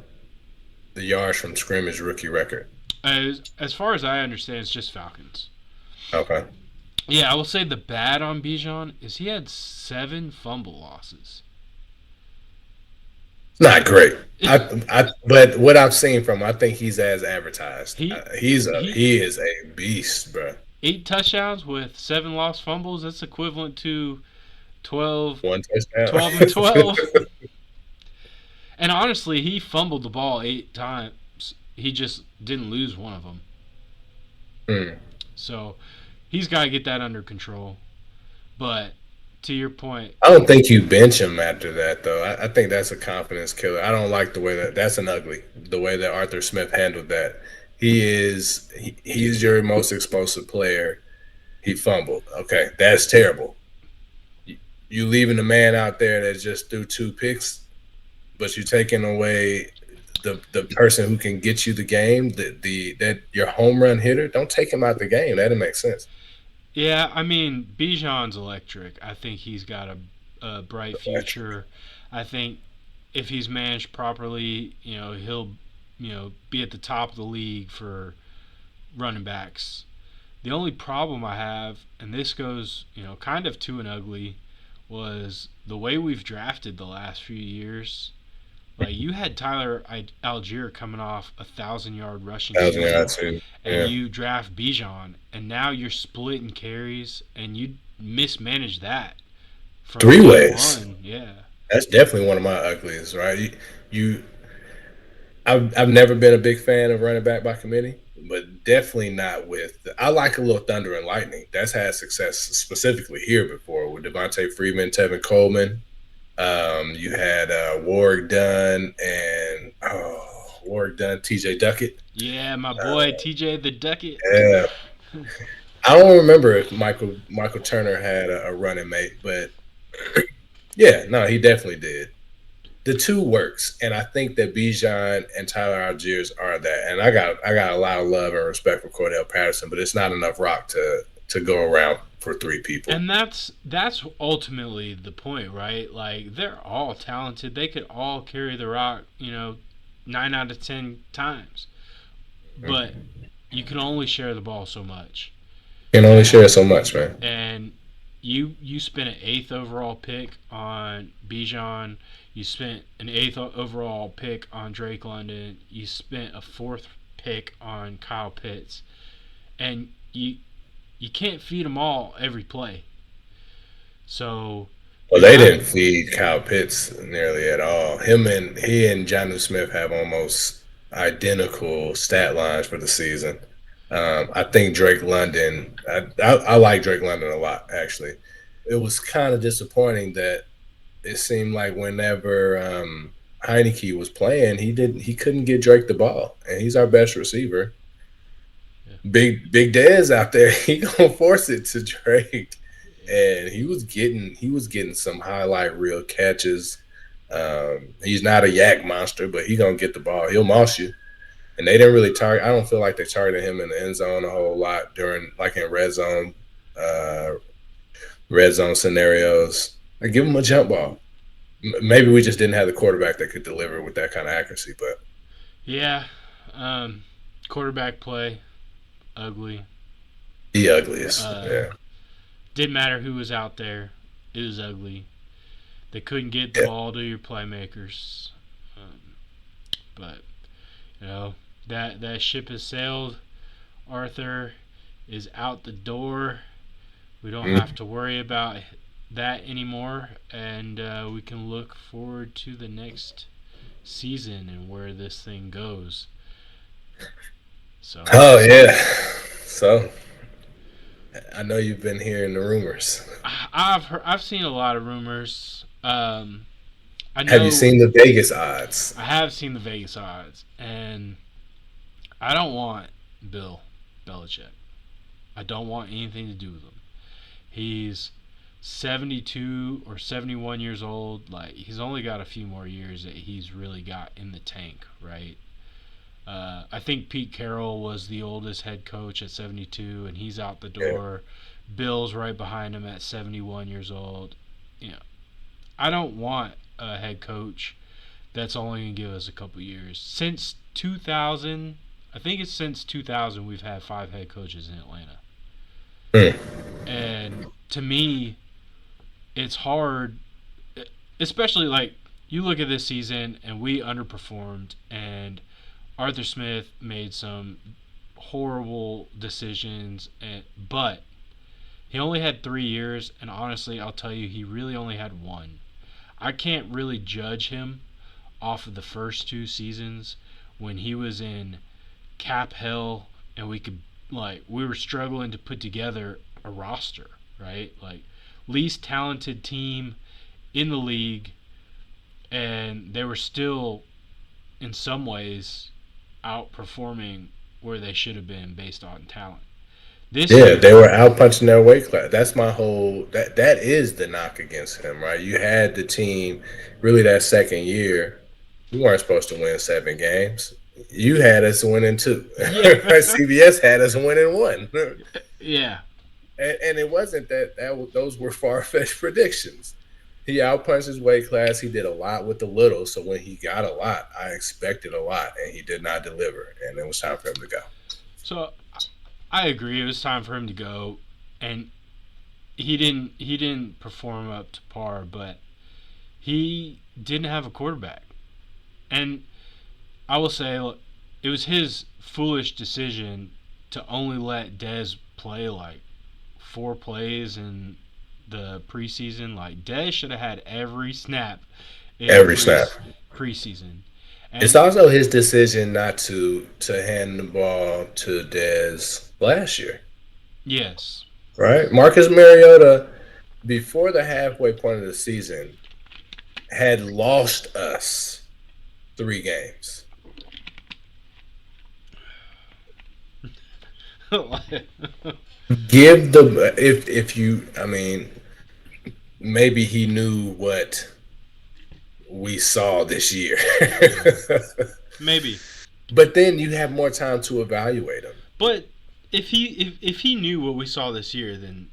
yards from scrimmage rookie record. As far as I understand, it's just Falcons. Okay, Yeah, I will say the bad on Bijan is he had 7 fumble losses. not great. It's But what I've seen from him, I think he's as advertised. he he He is a beast, bro. 8 touchdowns with 7 lost fumbles. That's equivalent to 12, One touchdown. 12 and 12. And honestly, he fumbled the ball 8 times. He just didn't lose one of them. Hmm. So he's got to get that under control. But to your point, I don't think you bench him after that, though. I think that's a confidence killer. I don't like the way that's an ugly, the way that Arthur Smith handled that. He's your most explosive player. He fumbled. Okay, that's terrible. You leaving a man out there that just threw 2 picks, but you're taking away the person who can get you the game, that your home run hitter. Don't take him out the game. That didn't make sense. Yeah, I mean, Bijan's electric. I think he's got a bright future. I think if he's managed properly, he'll, be at the top of the league for running backs. The only problem I have, and this goes, kind of to an ugly, was the way we've drafted the last few years. Like you had Tyler Algier coming off 1,000-yard rushing 1,000 yards season, too. and Yeah, you draft Bijan, and now you're splitting carries, and you mismanage that from three day ways. one. Yeah, That's definitely one of my ugliest, right? You I've never been a big fan of running back by committee, but definitely not with. I like a little thunder and lightning. That's had success specifically here before with Devontae Freeman, Tevin Coleman. You had Warwick Dunn and Warwick Dunn, T.J. Duckett. yeah, my boy TJ the Ducket. Yeah, I don't remember if Michael Turner had a running mate, but yeah, no, he definitely did. The two works, and I think that Bijan and Tyler Algiers are that. And I got a lot of love and respect for Cordell Patterson, but it's not enough rock to go around for three people. And that's ultimately the point, right? Like they're all talented. They could all carry the rock, 9 out of 10 times. But you can only share the ball so much. Can only share And so much, man. and you spent an eighth overall pick on Bijan. You spent an eighth overall pick on Drake London. You spent a fourth pick on Kyle Pitts, and you can't feed them all every play. So Well, you they got didn't feed Kyle Pitts nearly at all. He and Jonnu Smith have almost identical stat lines for the season. I think Drake London. I like Drake London a lot. Actually, it was kind of disappointing that it seemed like whenever Heineke was playing, he couldn't get Drake the ball, and he's our best receiver. yeah, Big Dez out there, he gonna force it to Drake, and he was getting some highlight reel catches. He's not a yak monster, but he gonna get the ball. He'll moss you. And they didn't really target. I don't feel like they targeted him in the end zone a whole lot during like in uh, red zone scenarios. I give him a jump ball. Maybe we just didn't have the quarterback that could deliver with that kind of accuracy, but yeah. Um, Quarterback play ugly. the ugliest. Uh, Yeah, didn't matter who was out there. It was ugly. They couldn't get the yeah. ball to your playmakers. Um, but that ship has sailed. Arthur is out the door. We don't Mm. have to worry about that anymore, and we can look forward to the next season and where this thing goes. So Oh yeah. So I know you've been hearing the rumors. I've seen a lot of rumors. I Have you know seen the Vegas odds? I have seen the Vegas odds, and I don't want Bill Belichick. I don't want anything to do with him. He's 72 or 71 years old. Like he's only got a few more years that he's really got in the tank, right? I think Pete Carroll was the oldest head coach at 72, and he's out the Yeah. door. Bill's right behind him at 71 years old. You know, I don't want a head coach that's only going to give us a couple years. Since 2000, I think it's since 2000 we've had 5 head coaches in Atlanta. Mm. And to me, it's hard, especially like you look at this season and we underperformed, and Arthur Smith made some horrible decisions, but he only had 3 years, and honestly, I'll tell you, he really only had one. I can't really judge him off of the first 2 seasons when he was in cap hell and we were struggling to put together a roster, right? Like least talented team in the league, and they were still in some ways outperforming where they should have been based on talent. This Yeah, they year, were out punching their weight class. That's my whole that is the knock against him, right? You had the team really that second year. We weren't supposed to win 7 games. You had us winning two. yeah, CBS had us winning one. yeah, and it wasn't those were far fetched predictions. He outpunched his weight class. He did a lot with the little. So when he got a lot, I expected a lot, and he did not deliver. And it was time for him to go. So I agree. It was time for him to go, and he didn't perform up to par, but he didn't have a quarterback. And I will say, look, it was his foolish decision to only let Dez play like 4 plays in the preseason. Like Dez should have had every snap in Every snap. preseason. It's And also his decision not to hand the ball to Dez last year, yes, right? Marcus Mariota, before the halfway point of the season, had lost us 3 games. Give the if you, I mean, maybe he knew what we saw this year. maybe. But then you have more time to evaluate him. But if he knew what we saw this year, then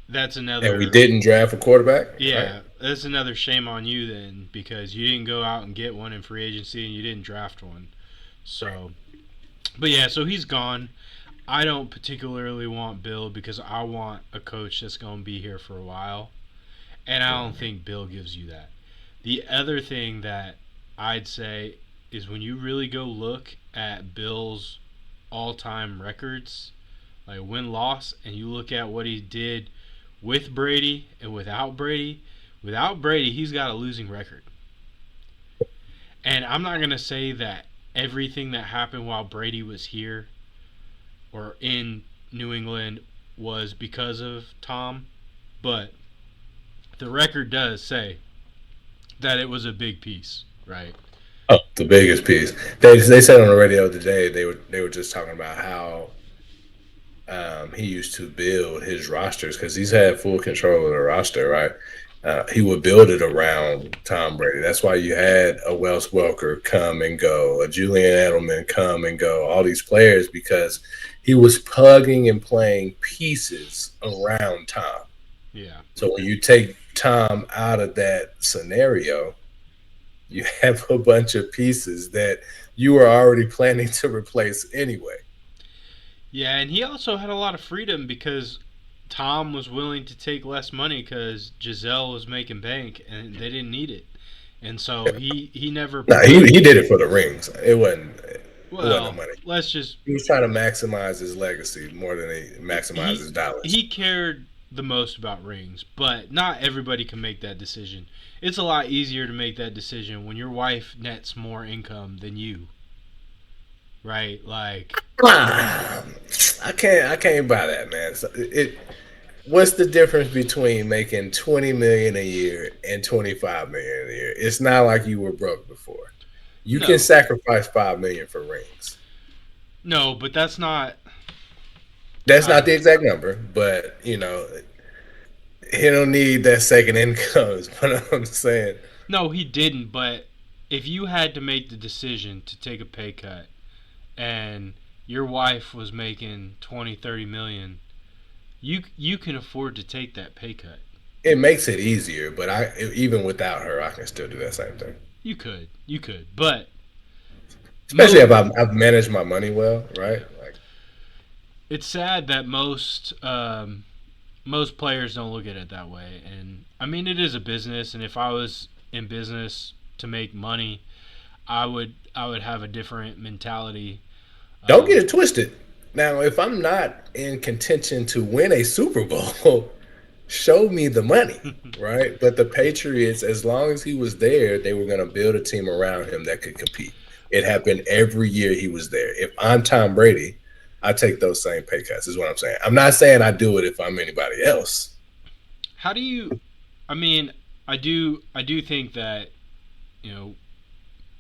that's And we another. didn't draft a quarterback, right? Yeah, that's another shame on you then, because you didn't go out and get one in free agency and you didn't draft one. So, but yeah, so he's gone. I don't particularly want Bill because I want a coach that's going to be here for a while, and I don't think Bill gives you that. The other thing that I'd say is when you really go look at Bill's all-time records, like win-loss, and you look at what he did with Brady and without Brady, he's got a losing record. And I'm not going to say that everything that happened while Brady was here or in New England was because of Tom, but the record does say that it was a big piece, right? Oh, the biggest piece. They said on the radio today they were just talking about how he used to build his rosters because he's had full control of the roster, right? He would build it around Tom Brady. That's why you had a Wes Welker come and go, a Julian Edelman come and go, all these players because he was plugging and playing pieces around Tom. Yeah. So when you take Tom out of that scenario, you have a bunch of pieces that you were already planning to replace anyway. Yeah, and he also had a lot of freedom because Tom was willing to take less money because Giselle was making bank and they didn't need it. And so he never No, put. he did it for the rings. It wasn't the Well, money. let's just. He was trying to maximize his legacy more than he maximized He his dollars. he cared the most about rings, but not everybody can make that decision. It's a lot easier to make that decision when your wife nets more income than you, right? Like, I can't buy that, man. What's the difference between making 20 million a year and 25 million a year? It's not like you were broke before. You can no, sacrifice 5 million for rings. no, but that's not. That's not Uh, the exact number, but he don't need that second income. Is what I'm saying. no, he didn't. But if you had to make the decision to take a pay cut and your wife was making 20, 30 million, you can afford to take that pay cut. It makes it easier, but even without her, I can still do that same thing. You could, but Especially mo- if I've managed my money well, right? Like, it's sad that most players don't look at it that way. And I mean, it is a business, and if I was in business to make money, I would have a different mentality. don't get Um, it twisted. Now, if I'm not in contention to win a Super Bowl, show me the money, right? But the Patriots, as long as he was there, they were going to build a team around him that could compete. It happened every year he was there. If I'm Tom Brady, I take those same pay cuts, is what I'm saying. I'm not saying I do it if I'm anybody else. how do you? I mean, I do think that you know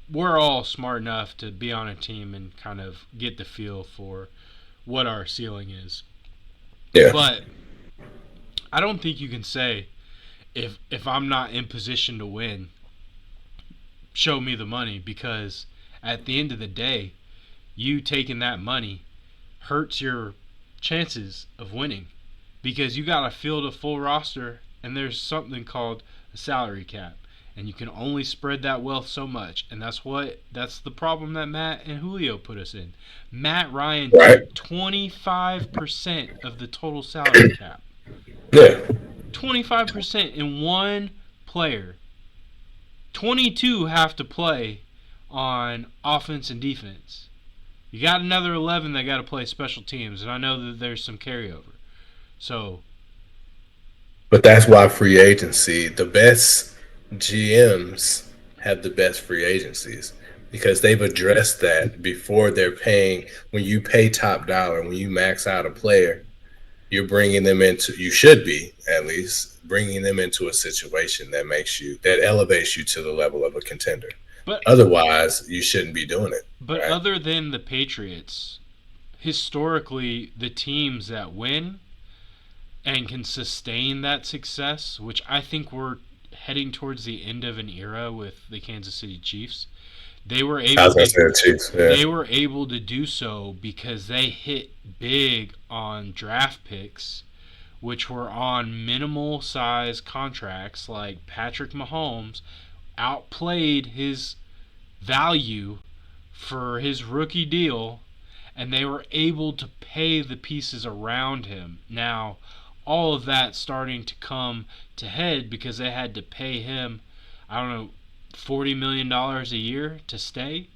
we're all smart enough to be on a team and kind of get the feel for what our ceiling is. Yeah. But I don't think you can say if I'm not in position to win, show me the money because at the end of the day, you taking that money hurts your chances of winning because you got to field a full roster, and there's something called a salary cap, and you can only spread that wealth so much, and that's the problem that Matt and Julio put us in. Matt Ryan Right. took 25% of the total salary cap. Yeah. 25% in one player. 22 have to play on offense and defense. You got another 11 that got to play special teams, and I know that there's some carryover. So, But that's why free agency, the best GMs have the best free agencies because they've addressed that before they're paying. When you pay top dollar, when you max out a player, you're bringing them into, you should be at least bringing them into a situation that elevates you to the level of a contender. but Otherwise, you shouldn't be doing it. but Right? other than the Patriots, historically the teams that win and can sustain that success, which I think we're heading towards the end of an era with the Kansas City Chiefs. They were I able was gonna to say the Chiefs. Yeah. they were able to do so because they hit big on draft picks, which were on minimal size contracts. Like Patrick Mahomes outplayed his value for his rookie deal, and they were able to pay the pieces around him. Now, all of that starting to come to head because they had to pay him, I don't know, $40 million a year to stay.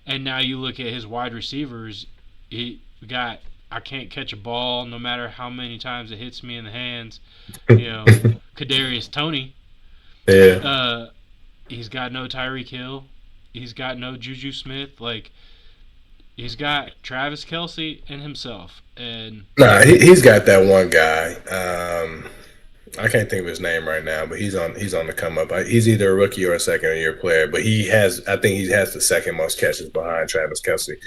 And now you look at his wide receivers, he got, I can't catch a ball no matter how many times it hits me in the hands. You know, Kadarius Toney. Yeah. He's got no Tyreek Hill. He's got no Juju Smith. Like, he's got Travis Kelce and himself. And Nah, he's got that one guy. I can't think of his name right now, but he's on the come up. He's either a rookie or a second year player, but I think he has the second most catches behind Travis Kelce.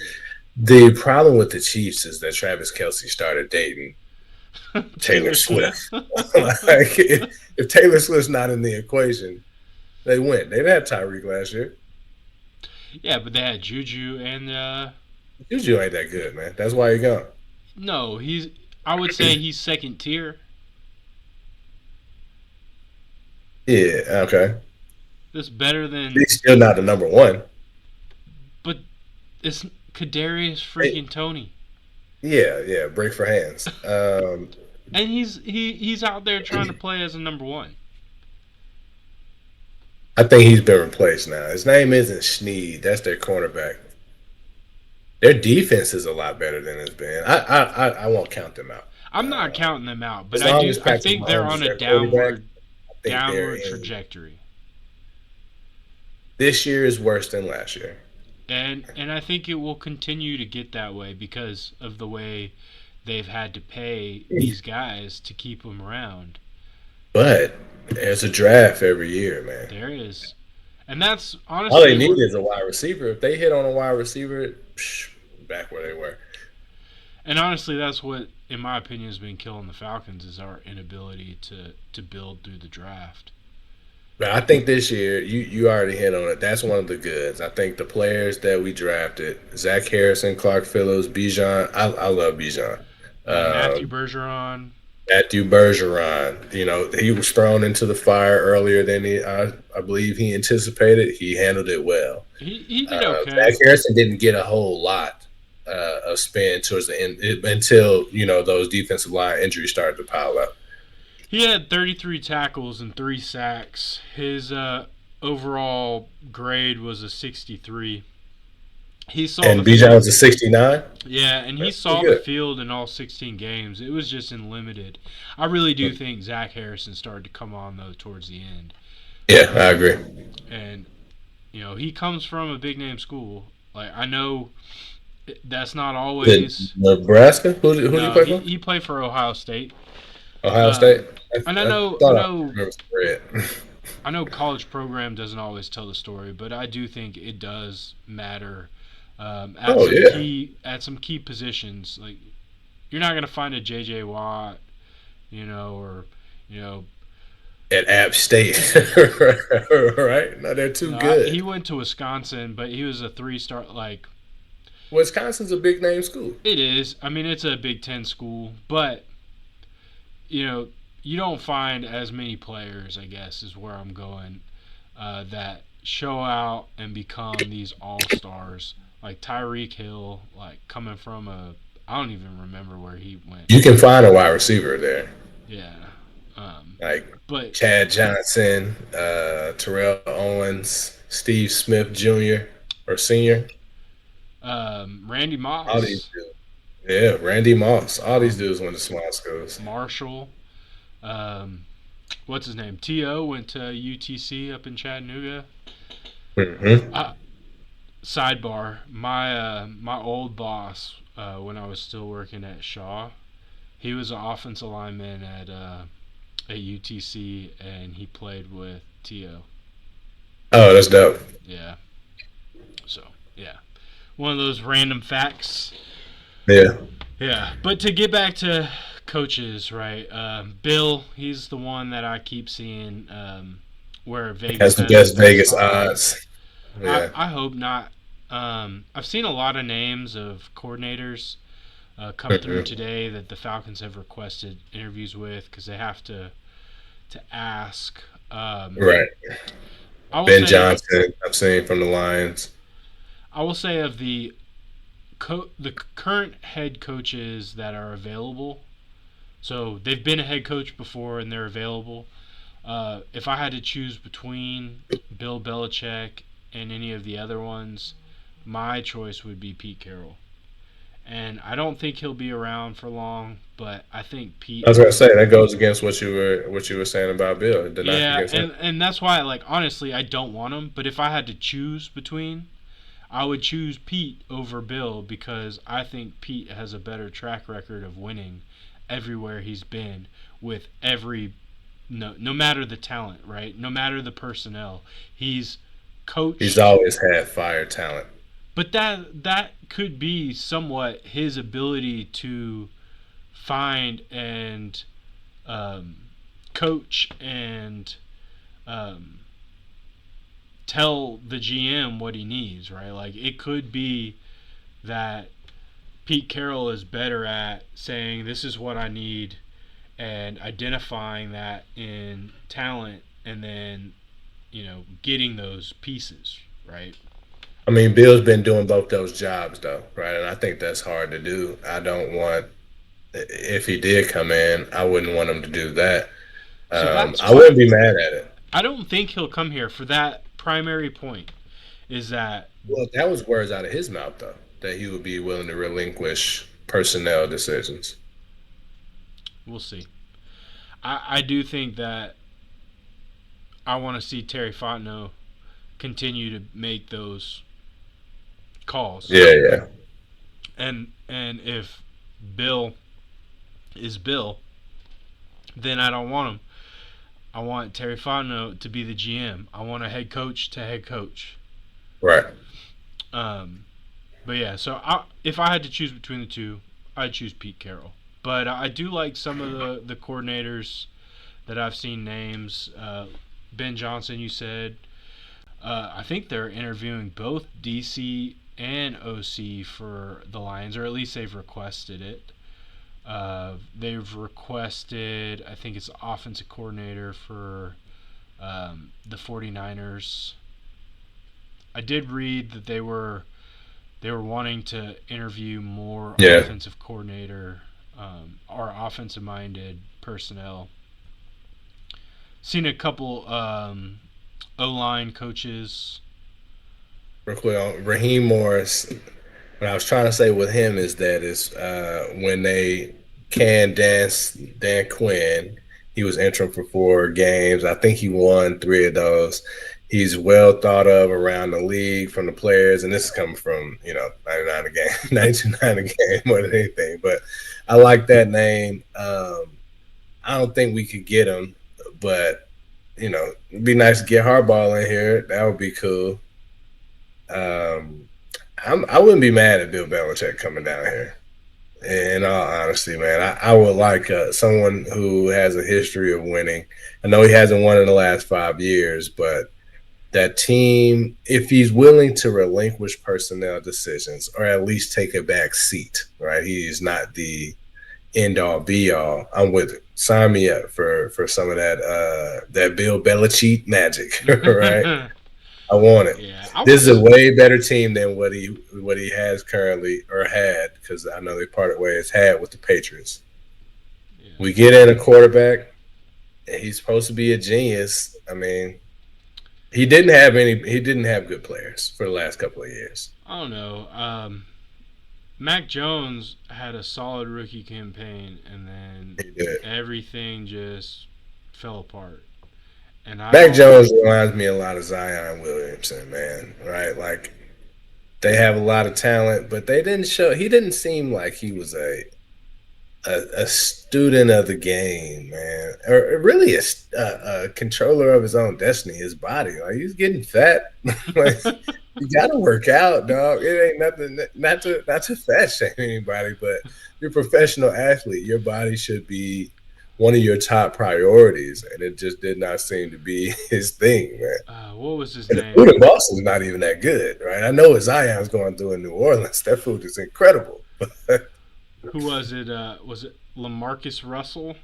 The problem with the Chiefs is that Travis Kelce started dating Taylor Swift. Like, if Taylor Swift's not in the equation, they win. They didn't have Tyreek last year. Yeah, but they had Juju and Juju ain't that good, man. That's why you're gone. no, I would say he's second tier. Yeah, okay. That's better than, He's still not the number one. but it's Kadarius freaking Toney. Yeah, break for hands. And he's out there trying to play as a number one. I think he's been replaced now. His name isn't Sneed. That's their cornerback. Their defense is a lot better than it's been. I won't count them out. I'm not counting them out, but as long I as do. I Patrick think they're Mahomes on is a their quarterback, downward in. trajectory. This year is worse than last year. And I think it will continue to get that way because of the way they've had to pay these guys to keep them around. But there's a draft every year, man. There is, and that's All they honestly need is a wide receiver. If they hit on a wide receiver, back where they were. and honestly that's what, in my opinion, has been killing the Falcons is our inability to build through the draft. But I think this year, you already hit on it. That's one of the goods. I think the players that we drafted, Zach Harrison, Clark Phillips, Bijan. I love Bijan. Matthew Bergeron. Matthew Bergeron. You know, he was thrown into the fire earlier than I believe he anticipated. He handled it well. He did okay. Zach Harrison didn't get a whole lot of spin towards the end until, those defensive line injuries started to pile up. He had 33 tackles and 3 sacks. His overall grade was a 63. And Bijan was a 69? Yeah, and he saw the field in all 16 games. It was just in limited. I really do think Zach Harrison started to come on, though, towards the end. Yeah, I agree. And, he comes from a big-name school. Like, I know that's not always... Nebraska? Who did he play for? He played for Ohio State. Ohio State? And I know college program doesn't always tell the story, but I do think it does matter at some key positions. Like, you're not going to find a J.J. Watt, or at App State, right? No, they're too good. He went to Wisconsin, but he was a 3-star. Like, Wisconsin's a big name school. It is. I mean, it's a Big Ten school, but you know, you don't find as many players, I guess, is where I'm going, that show out and become these all stars. Like Tyreek Hill, like coming from I don't even remember where he went. You can find a wide receiver there, Yeah. Um, like but Chad Johnson, Terrell Owens, Steve Smith Jr. or Senior. Randy All these Moss, dudes. Yeah, Randy Moss. All these um, dudes went to small schools. Marshall, um, what's his name? T.O. went to UTC up in Chattanooga. Hmm. Uh, Sidebar: my old boss, when I was still working at Shaw, he was an offensive lineman at UTC, and he played with T.O. Oh, that's dope. Yeah. So yeah, one of those random facts. Yeah, Yeah, but to get back to coaches, right? Bill, he's the one that I keep seeing where has Vegas the has the best best Vegas odds. odds. I, Yeah. I hope not. I've seen a lot of names of coordinators come through Hmm. today that the Falcons have requested interviews with because they have to ask. Right. I will Ben say Johnson, I've seen from the Lions. I will say of the current head coaches that are available. So they've been a head coach before and they're available. If I had to choose between Bill Belichick and any of the other ones, my choice would be Pete Carroll. And I don't think he'll be around for long, but I think I Pete was gonna has. say that goes against what you were saying about Bill. Did not Yeah, against him. and that's why, like, honestly, I don't want him. But if I had to choose between, I would choose Pete over Bill because I think Pete has a better track record of winning everywhere he's been with every no matter the talent, right? No matter the personnel. He's He's coached, always had fire talent. but that could be somewhat his ability to find and um, coach and um, tell the GM what he needs, right? Like it could be that Pete Carroll is better at saying this is what I need and identifying that in talent and then, getting those pieces, right? I mean, Bill's been doing both those jobs though, right? And I think that's hard to do. I don't want if he did come in, I wouldn't want him to do that. So that's I why wouldn't be mad at it. I don't think he'll come here for that primary point is that Well, that was words out of his mouth though, that he would be willing to relinquish personnel decisions. we'll see. I do think that I want to see Terry Fontenot continue to make those calls. Yeah, yeah. And if Bill is Bill, then I don't want him. I want Terry Fontenot to be the GM. I want a head coach to head coach. Right. Um, but yeah, so if I had to choose between the two, I'd choose Pete Carroll. But I do like some of the coordinators that I've seen names. Ben Johnson, you said. I think they're interviewing both DC and OC for the Lions, or at least they've requested it. They've requested, I think it's offensive coordinator for the 49ers. I did read that they were wanting to interview more Yeah. offensive coordinator or offensive minded personnel. Seen a couple O line coaches. Real quick on Raheem Morris. What I was trying to say with him is that is when they canned Dan Quinn, he was interim for 4 games. I think he won 3 of those. He's well thought of around the league from the players, and this is coming from 99 a game, 92.9 a game more than anything. But I like that name. I don't think we could get him, but it'd be nice to get Harbaugh in here. That would be cool. Um, I wouldn't be mad at Bill Belichick coming down here. In all honesty, man, I would like someone who has a history of winning. I know he hasn't won in the last 5 years, but that team, if he's willing to relinquish personnel decisions or at least take a back seat, right? end all be all, I'm with it. Sign me up for some of that Bill Belichick magic, right? I want it. Yeah, I This is a was. way better team than what he has currently or had, because I know they parted ways had with the Patriots. Yeah, We get in a quarterback, and he's supposed to be a genius. I mean, he didn't have good players for the last couple of years. I don't know. Mac Jones had a solid rookie campaign, and then He did. everything just fell apart. And I Mac don't. Jones reminds me a lot of Zion Williamson, man. Right? Like they have a lot of talent, but they didn't show. He didn't seem like he was a student of the game, man, or really a controller of his own destiny, his body. Like he's getting fat. Like you got to work out, dog. It ain't nothing. Not to fat shame anybody, but you're a professional athlete. Your body should be one of your top priorities, and it just did not seem to be his thing, man. What was his And the food name? in Boston's not even that good, right? I know what Zion's going through in New Orleans. That food is incredible. Who was it? Was it Lamarcus Russell?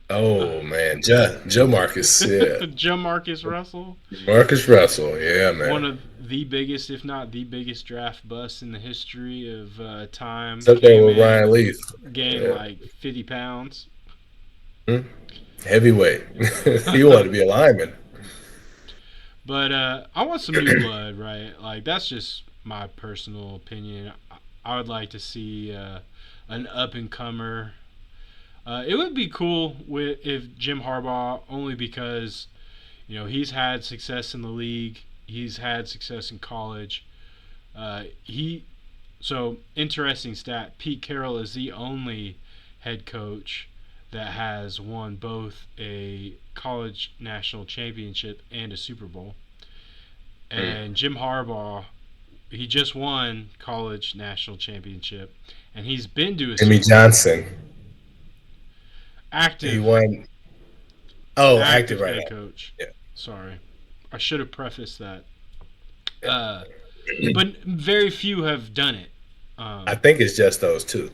Uh, Oh man, Joe Marcus, yeah, Jamarcus Russell, Marcus Russell, yeah, one man. of the biggest, if not the biggest, draft busts in the history of time. It's up there Came with in, Ryan Leaf. gained Yeah, like 50 pounds. hmm? Heavyweight. He Yeah. wanted to be a lineman. But I want some new blood, right? Like that's just my personal opinion. I would like to see an up and comer. It would be cool if Jim Harbaugh, only because he's had success in the league, he's had success in college. He So interesting stat: Pete Carroll is the only head coach that has won both a college national championship and a Super Bowl. Mm. And Jim Harbaugh, he just won college national championship, and he's been to a Jimmy Super Bowl. Johnson. He Active, won. Oh, active active right head now. coach. Yeah, Sorry, I should have prefaced that. Uh, yeah. but very few have done it. I Um, think it's just those two.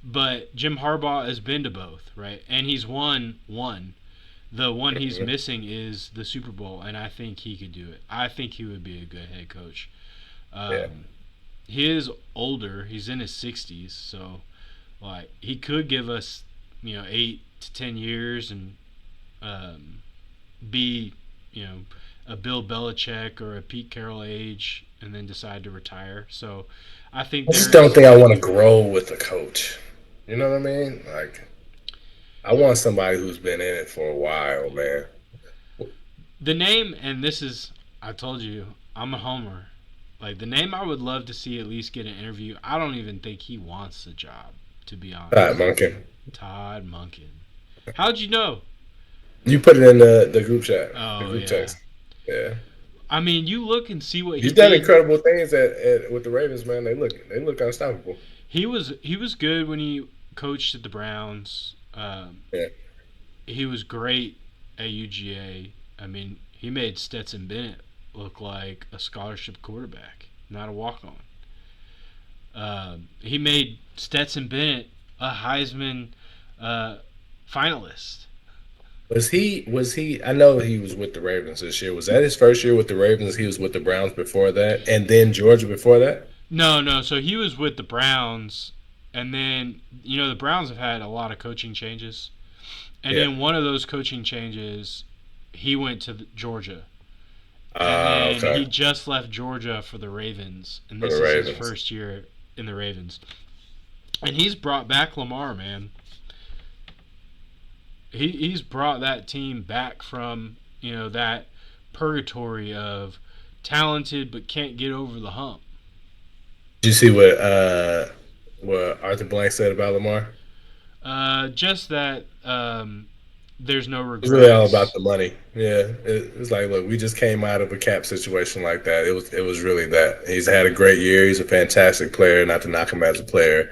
but Jim Harbaugh has been to both, right? And he's won one. The one he's Mhm. missing is the Super Bowl, and I think he could do it. I think he would be a good head coach. Yeah, Um, he is older; he's in his 60s, so like he could give us, 8 to 10 years and um, be, you know, a Bill Belichick or a Pete Carroll age, and then decide to retire. So I think I just don't there's think I want to grow with a coach. You know what I mean? Like I want somebody who's been in it for a while, man. the name, and this is, I told you, I'm a homer. Like the name, I would love to see at least get an interview. I don't even think he wants the job, to be All right, honest. Monkey. Todd Munkin. How'd you know? You put it in the group chat, the Oh group yeah. text. Yeah. I mean, you look and see what he He's done did. incredible things with the Ravens, man. They look unstoppable. He was good when he coached at the Browns. Yeah. He was great at UGA. I mean, he made Stetson Bennett look like a scholarship quarterback, not a walk on. He made Stetson Bennett a Heisman uh, finalist. Was he I know he was with the Ravens this year. Was that his first year with the Ravens? He was with the Browns before that, and then Georgia before that? No, no. So he was with the Browns, and then the Browns have had a lot of coaching changes, and Yeah. then one of those coaching changes, he went to Georgia, and then Okay. he just left Georgia for the Ravens, and For the this is his Ravens. first year in the Ravens, and he's brought back Lamar, man. He's brought that team back from that purgatory of talented but can't get over the hump. Did you see what Arthur Blank said about Lamar? Just that there's no It's really all about regrets. the money. Yeah, it's like, look, we just came out of a cap situation like that. It was really that. He's had a great year. He's a fantastic player. Not to knock him as a player.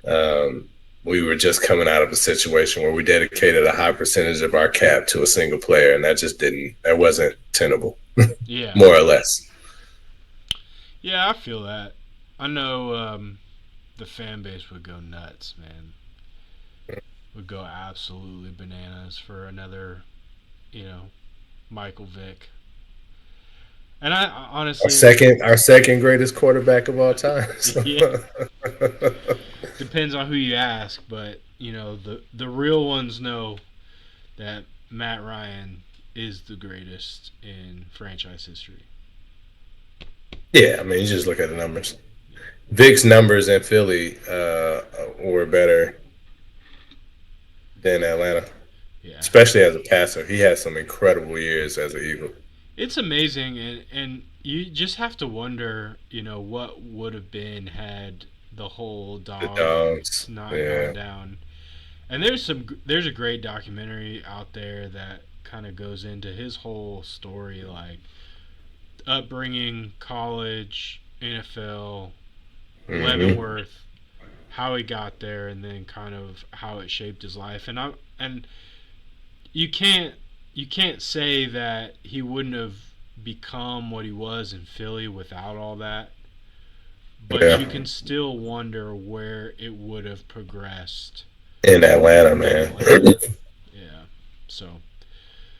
Um, we were just coming out of a situation where we dedicated a high percentage of our cap to a single player, and that wasn't tenable, Yeah, more or less. yeah, I feel that. I know the fan base would go nuts, man. would go absolutely bananas for another, you know, Michael Vick. And I honestly, Our second greatest quarterback of all time. So. yeah, depends on who you ask, but the real ones know that Matt Ryan is the greatest in franchise history. Yeah, I mean, you just look at the numbers. Vic's numbers in Philly were better than Atlanta, Yeah, especially as a passer. He had some incredible years as an Eagle. it's amazing, and you just have to wonder, what would have been had the whole The dog dogs, not gone yeah. down. And there's a great documentary out there that kind of goes into his whole story, like upbringing, college, NFL, Hmm. Leavenworth, how he got there, and then kind of how it shaped his life. And you can't say that he wouldn't have become what he was in Philly without all that, but Yeah, you can still wonder where it would have progressed in Atlanta, in man. Atlanta. Yeah. So,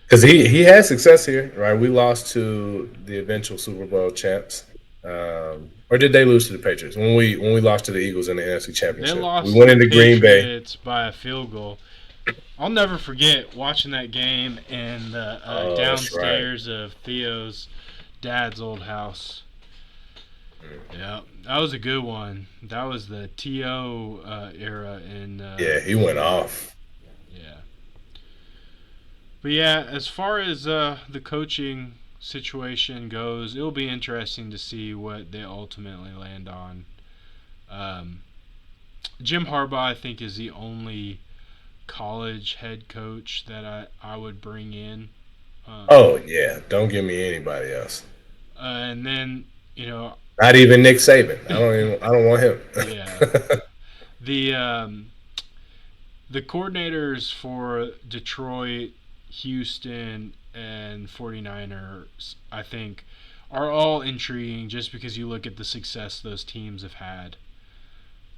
Because he had success here, right? We lost to the eventual Super Bowl champs, or did they lose to the Patriots when we lost to the Eagles in the NFC they Championship? We lost to went the into Green Bay. Patriots by a field goal. I'll never forget watching that game in the Oh, that's right. downstairs of Theo's dad's old house. Yeah, that was a good one. That was the TO era in Yeah, he went Philly. off. Yeah, but yeah, as far as the coaching situation goes, it'll be interesting to see what they ultimately land on. Um, Jim Harbaugh, I think, is the only college head coach that I would bring in. Um, Oh yeah, don't give me anybody else. and then, you know, Not even Nick Saban. I don't want him. yeah, the the coordinators for Detroit, Houston, and 49ers, I think, are all intriguing just because you look at the success those teams have had.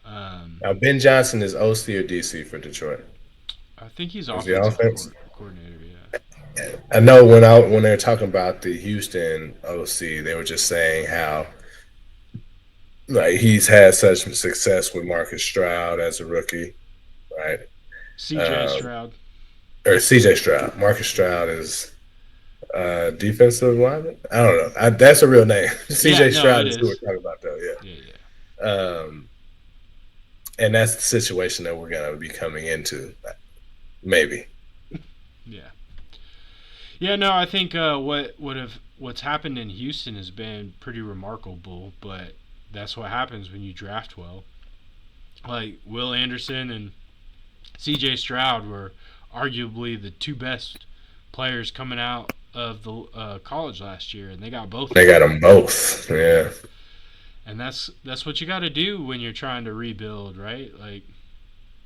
Um, Now Ben Johnson is OC or DC for Detroit. I think he's Is the offensive offense? coordinator, yeah. I know when they're talking about the Houston OC, they were just saying how like he's had such success with Marcus Stroud as a rookie, right? CJ Um, Stroud. or CJ Stroud. Marcus Stroud is defensive lineman. I don't know. That's a real name. Yeah, CJ no, Stroud it is who we're is. talking about, though. Yeah, yeah, Yeah. And that's the situation that we're gonna be coming into. Maybe. yeah. Yeah, no, I think what's happened in Houston has been pretty remarkable, but that's what happens when you draft well. Like Will Anderson and C.J. Stroud were arguably the two best players coming out of the college last year, and they got both of They got them. them both. Yeah, Yeah. and that's what you got to do when you're trying to rebuild, right? Like,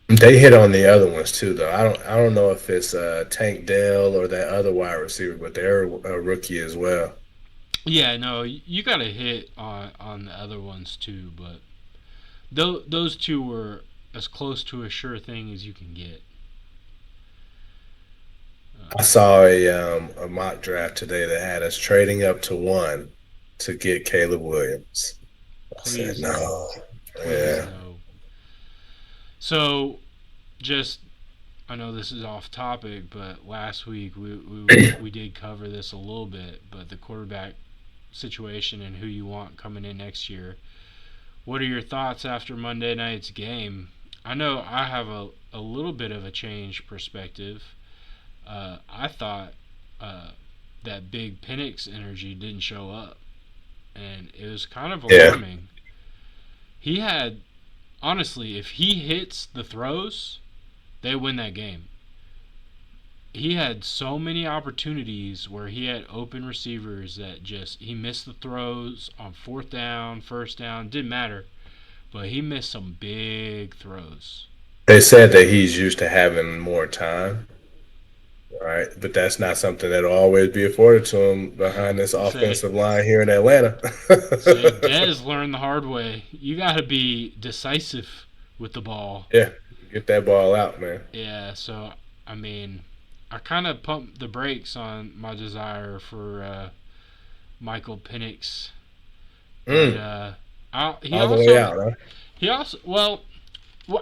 They hit on the other ones too, though. I don't know if it's Tank Dell or that other wide receiver, but they're a rookie as well. yeah, no, you got to hit on the other ones too, but those two were as close to a sure thing as you can get. I Um, saw a mock draft today that had us trading up to one to get Caleb Williams. I said please no, no. please Yeah. no. So just I know this is off topic, but last week we did cover this a little bit. But the quarterback situation and who you want coming in next year. What are your thoughts after Monday night's game? I know I have a little bit of a change perspective. I thought uh, that big Penix energy didn't show up, and it was kind of Yeah. alarming. He had honestly, if he hits the throws, they win that game. He had so many opportunities where he had open receivers that just he missed the throws on fourth down, first down, didn't matter, but he missed some big throws. They said that he's used to having more time, right? But that's not something that'll always be afforded to him behind this Say offensive line here in Atlanta. Dez learned the hard way. You got to be decisive with the ball. Yeah. Get that ball out, man. Yeah, so I mean, I kind of pumped the brakes on my desire for Michael Penix, but Mm, he all the way also out, huh?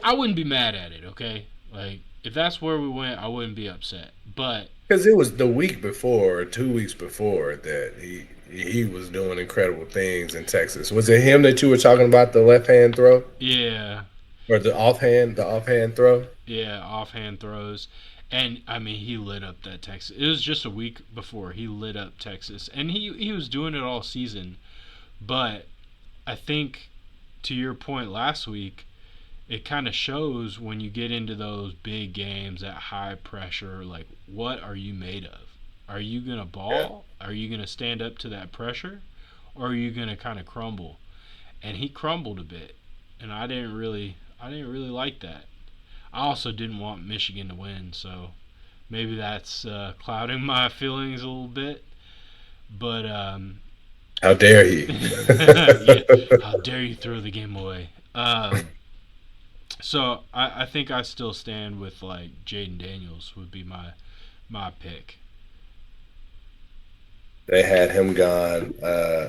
I wouldn't be mad at it. Okay, like if that's where we went, I wouldn't be upset. But Because it was the week before, or 2 weeks before, that he was doing incredible things in Texas. Was it him that you were talking about the left hand throw yeah, or the offhand throw? yeah, offhand throws, and I mean he lit up that Texas. It was just a week before he lit up Texas, and he was doing it all season. But I think to your point last week, it kind of shows when you get into those big games at high pressure, like what are you made of? Are you going to Yeah. ball? Are you going to stand up to that pressure? Or are you going to kind of crumble? And he crumbled a bit. And I didn't really like that. I also didn't want Michigan to win, so maybe that's clouding my feelings a little bit. But How dare he? yeah, how dare you throw the game away? So I think I still stand with like Jaden Daniels would be my pick. They had him gone.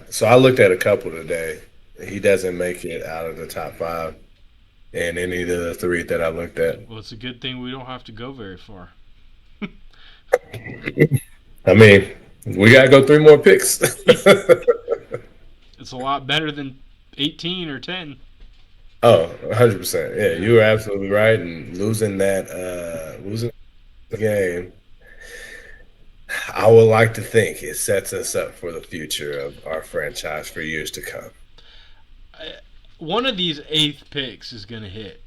So I looked at a couple today. He doesn't make it out of the top five in any of the three that I looked at. Well, it's a good thing we don't have to go very far. I mean, we got to go three more picks. It's a lot better than 18 or 10. Oh, 100%. Yeah, Yeah. you were absolutely right. And losing the game, I would like to think it sets us up for the future of our franchise for years to come. One of these eighth picks is going to hit.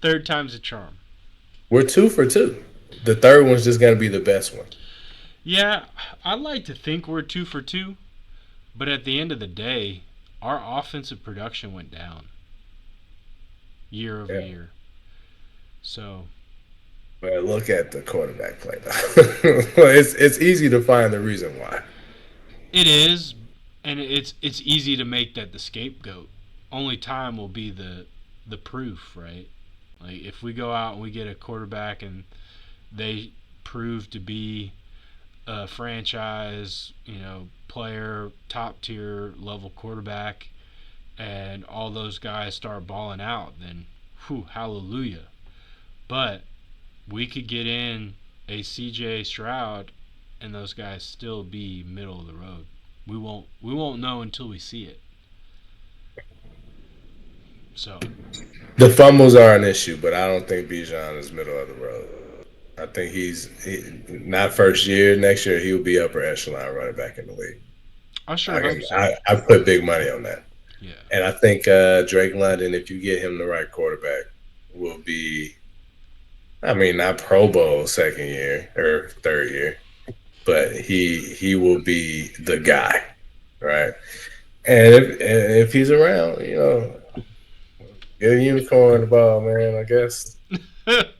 Third time's a charm. We're 2 for 2. The third one's just going to be the best one. Yeah, I'd like to think we're 2 for 2, but at the end of the day, our offensive production went down year over Yeah. year. So But look at the quarterback play, though. It's easy to find the reason why. it is, and it's easy to make that the scapegoat. Only time will be the proof, right? Like if we go out and we get a quarterback and they prove to be a franchise, player, top tier level quarterback, and all those guys start balling out, then whew, hallelujah. But we could get in a CJ Stroud and those guys still be middle of the road. We won't know until we see it. So The fumbles are an issue, but I don't think Bijan is middle of the road. I think not first year. Next year, he'll be upper echelon running back in the league. I sure hope so. I put big money on that. Yeah. And I think Drake London, if you get him the right quarterback, will be, I mean, not Pro Bowl second year or third year, but he will be the guy, right? And if he's around, get a unicorn the ball, man. I guess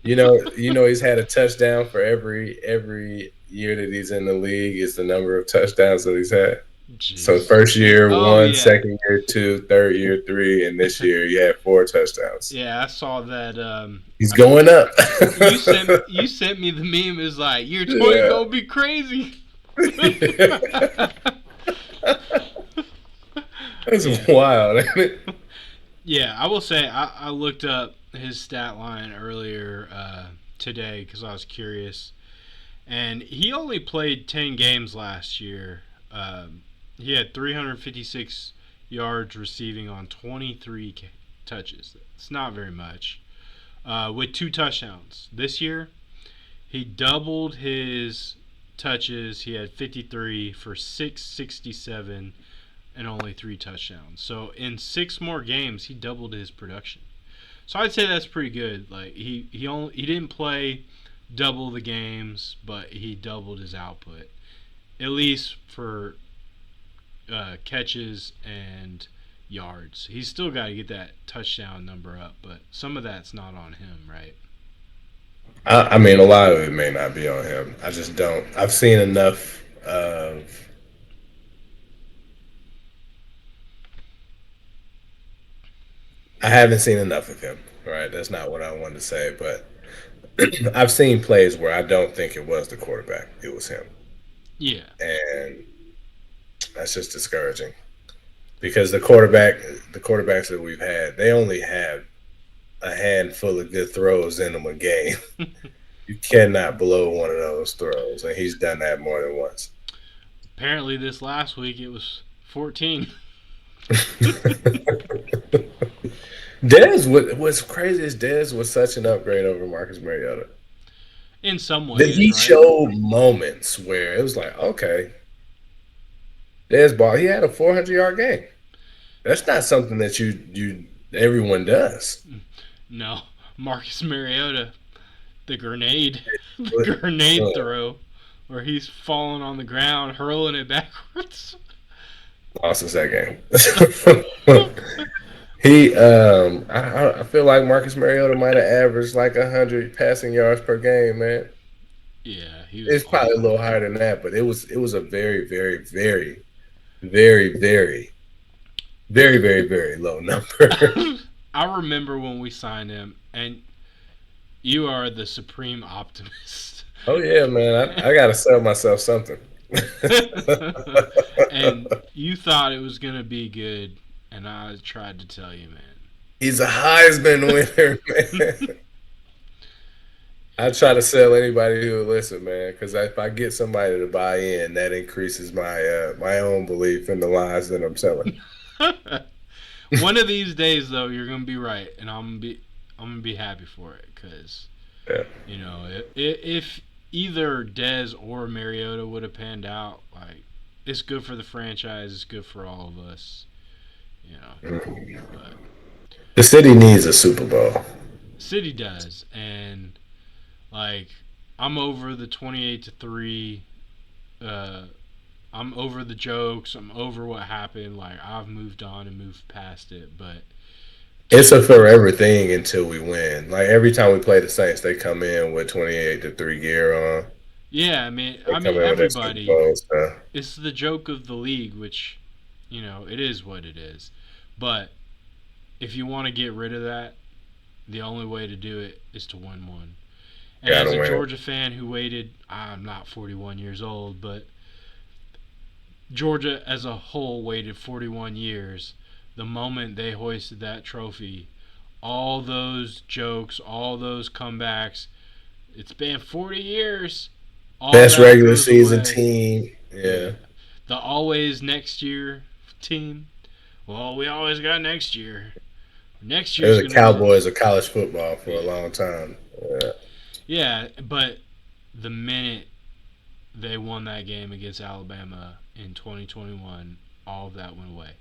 he's had a touchdown for every year that he's in the league is the number of touchdowns that he's had. So Jeez. first year Oh one, yeah. second year two, third year three, and this year he had 4 touchdowns. Yeah, I saw that. He's going up. You sent me the meme. Is like year 20 Yeah. gonna be crazy. That's Yeah. wild, ain't it? Yeah, I will say I looked up his stat line earlier today because I was curious, and he only played 10 games last year. He had 356 yards receiving on 23 touches. It's not very much. With 2 touchdowns this year, he doubled his touches. He had 53 for 667 and only 3 touchdowns. So in 6 more games, he doubled his production. So I'd say that's pretty good. Like he didn't play double the games, but he doubled his output at least for catches and yards. He's still got to get that touchdown number up, but some of that's not on him, right? I mean, a lot of it may not be on him. I just don't. I've seen enough of I haven't seen enough of him. Right, that's not what I wanted to say, but I've seen plays where I don't think it was the quarterback; it was him, Yeah. and that's just discouraging because the quarterbacks that we've had, they only have a handful of good throws in them a game. You cannot blow one of those throws, and he's done that more than once. Apparently, this last week it was 14. Dez, what's crazy is Dez was such an upgrade over Marcus Mariota. In some That ways, he right? showed moments where it was like, okay, Dez ball. He had a 400-yard game. That's not something that you everyone does. No. Marcus Mariota, the grenade. The But, grenade uh, throw where he's falling on the ground, hurling it backwards. lost us that game. I feel like Marcus Mariota might have averaged like 100 passing yards per game, man. Yeah, he was It's probably a awful. little higher than that, but it was a very, very, very, very, very, very, very, very low number. I remember when we signed him, and you are the supreme optimist. Oh yeah, man. I gotta sell myself something. And you thought it was going to be good, and I tried to tell you, He's a Heisman winner, man. man. I try to sell anybody who will listen, man, because if I get somebody to buy in, that increases my own belief in the lies that I'm selling. One of these days, though, you're gonna be right, and I'm gonna be happy for it because Yeah, if either Dez or Mariota would have panned out, like it's good for the franchise, it's good for all of us, you know. mhm. But The city needs a Super Bowl. City does, and like I'm over the 28-3. Uh, I'm over the jokes. I'm over what happened. Like I've moved on and moved past it. But It's a forever thing until we win. Like every time we play the Saints, they come in with 28-3 gear on. yeah, I mean, They I come mean in with that Super everybody. Bowl stuff. It's the joke of the league, which it is what it is. But if you want to get rid of that, the only way to do it is to win one. And Gotta as a win. Georgia fan who waited, I'm not 41 years old, but Georgia as a whole waited 41 years. The moment they hoisted that trophy, all those jokes, all those comebacks, it's been 40 years. All Best that regular goes season away. team. Yeah. Yeah. The always next year team. Well, we always got next year. Next They were year's the going to be. Cowboys of college football for a Yeah. long time. Yeah. Yeah, but the minute they won that game against Alabama in 2021, all of that went away.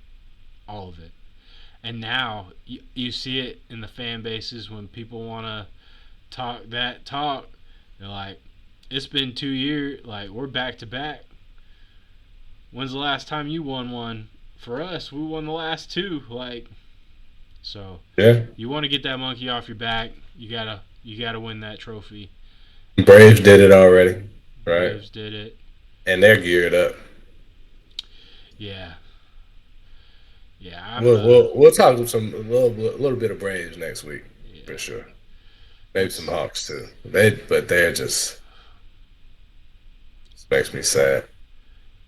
All of it. And now you see it in the fan bases when people want to talk that talk. They're like, it's been 2 years. Like, we're back to back. When's the last time you won one? For us, we won the last two. Like, so Yeah. you want to get that monkey off your back. You gotta win that trophy. Braves did it already. Right. Braves did it. And they're geared up. Yeah, yeah. I'm. We'll talk a little bit of Braves next week Yeah. for sure. Maybe some Let's. Hawks too. They're just makes me sad.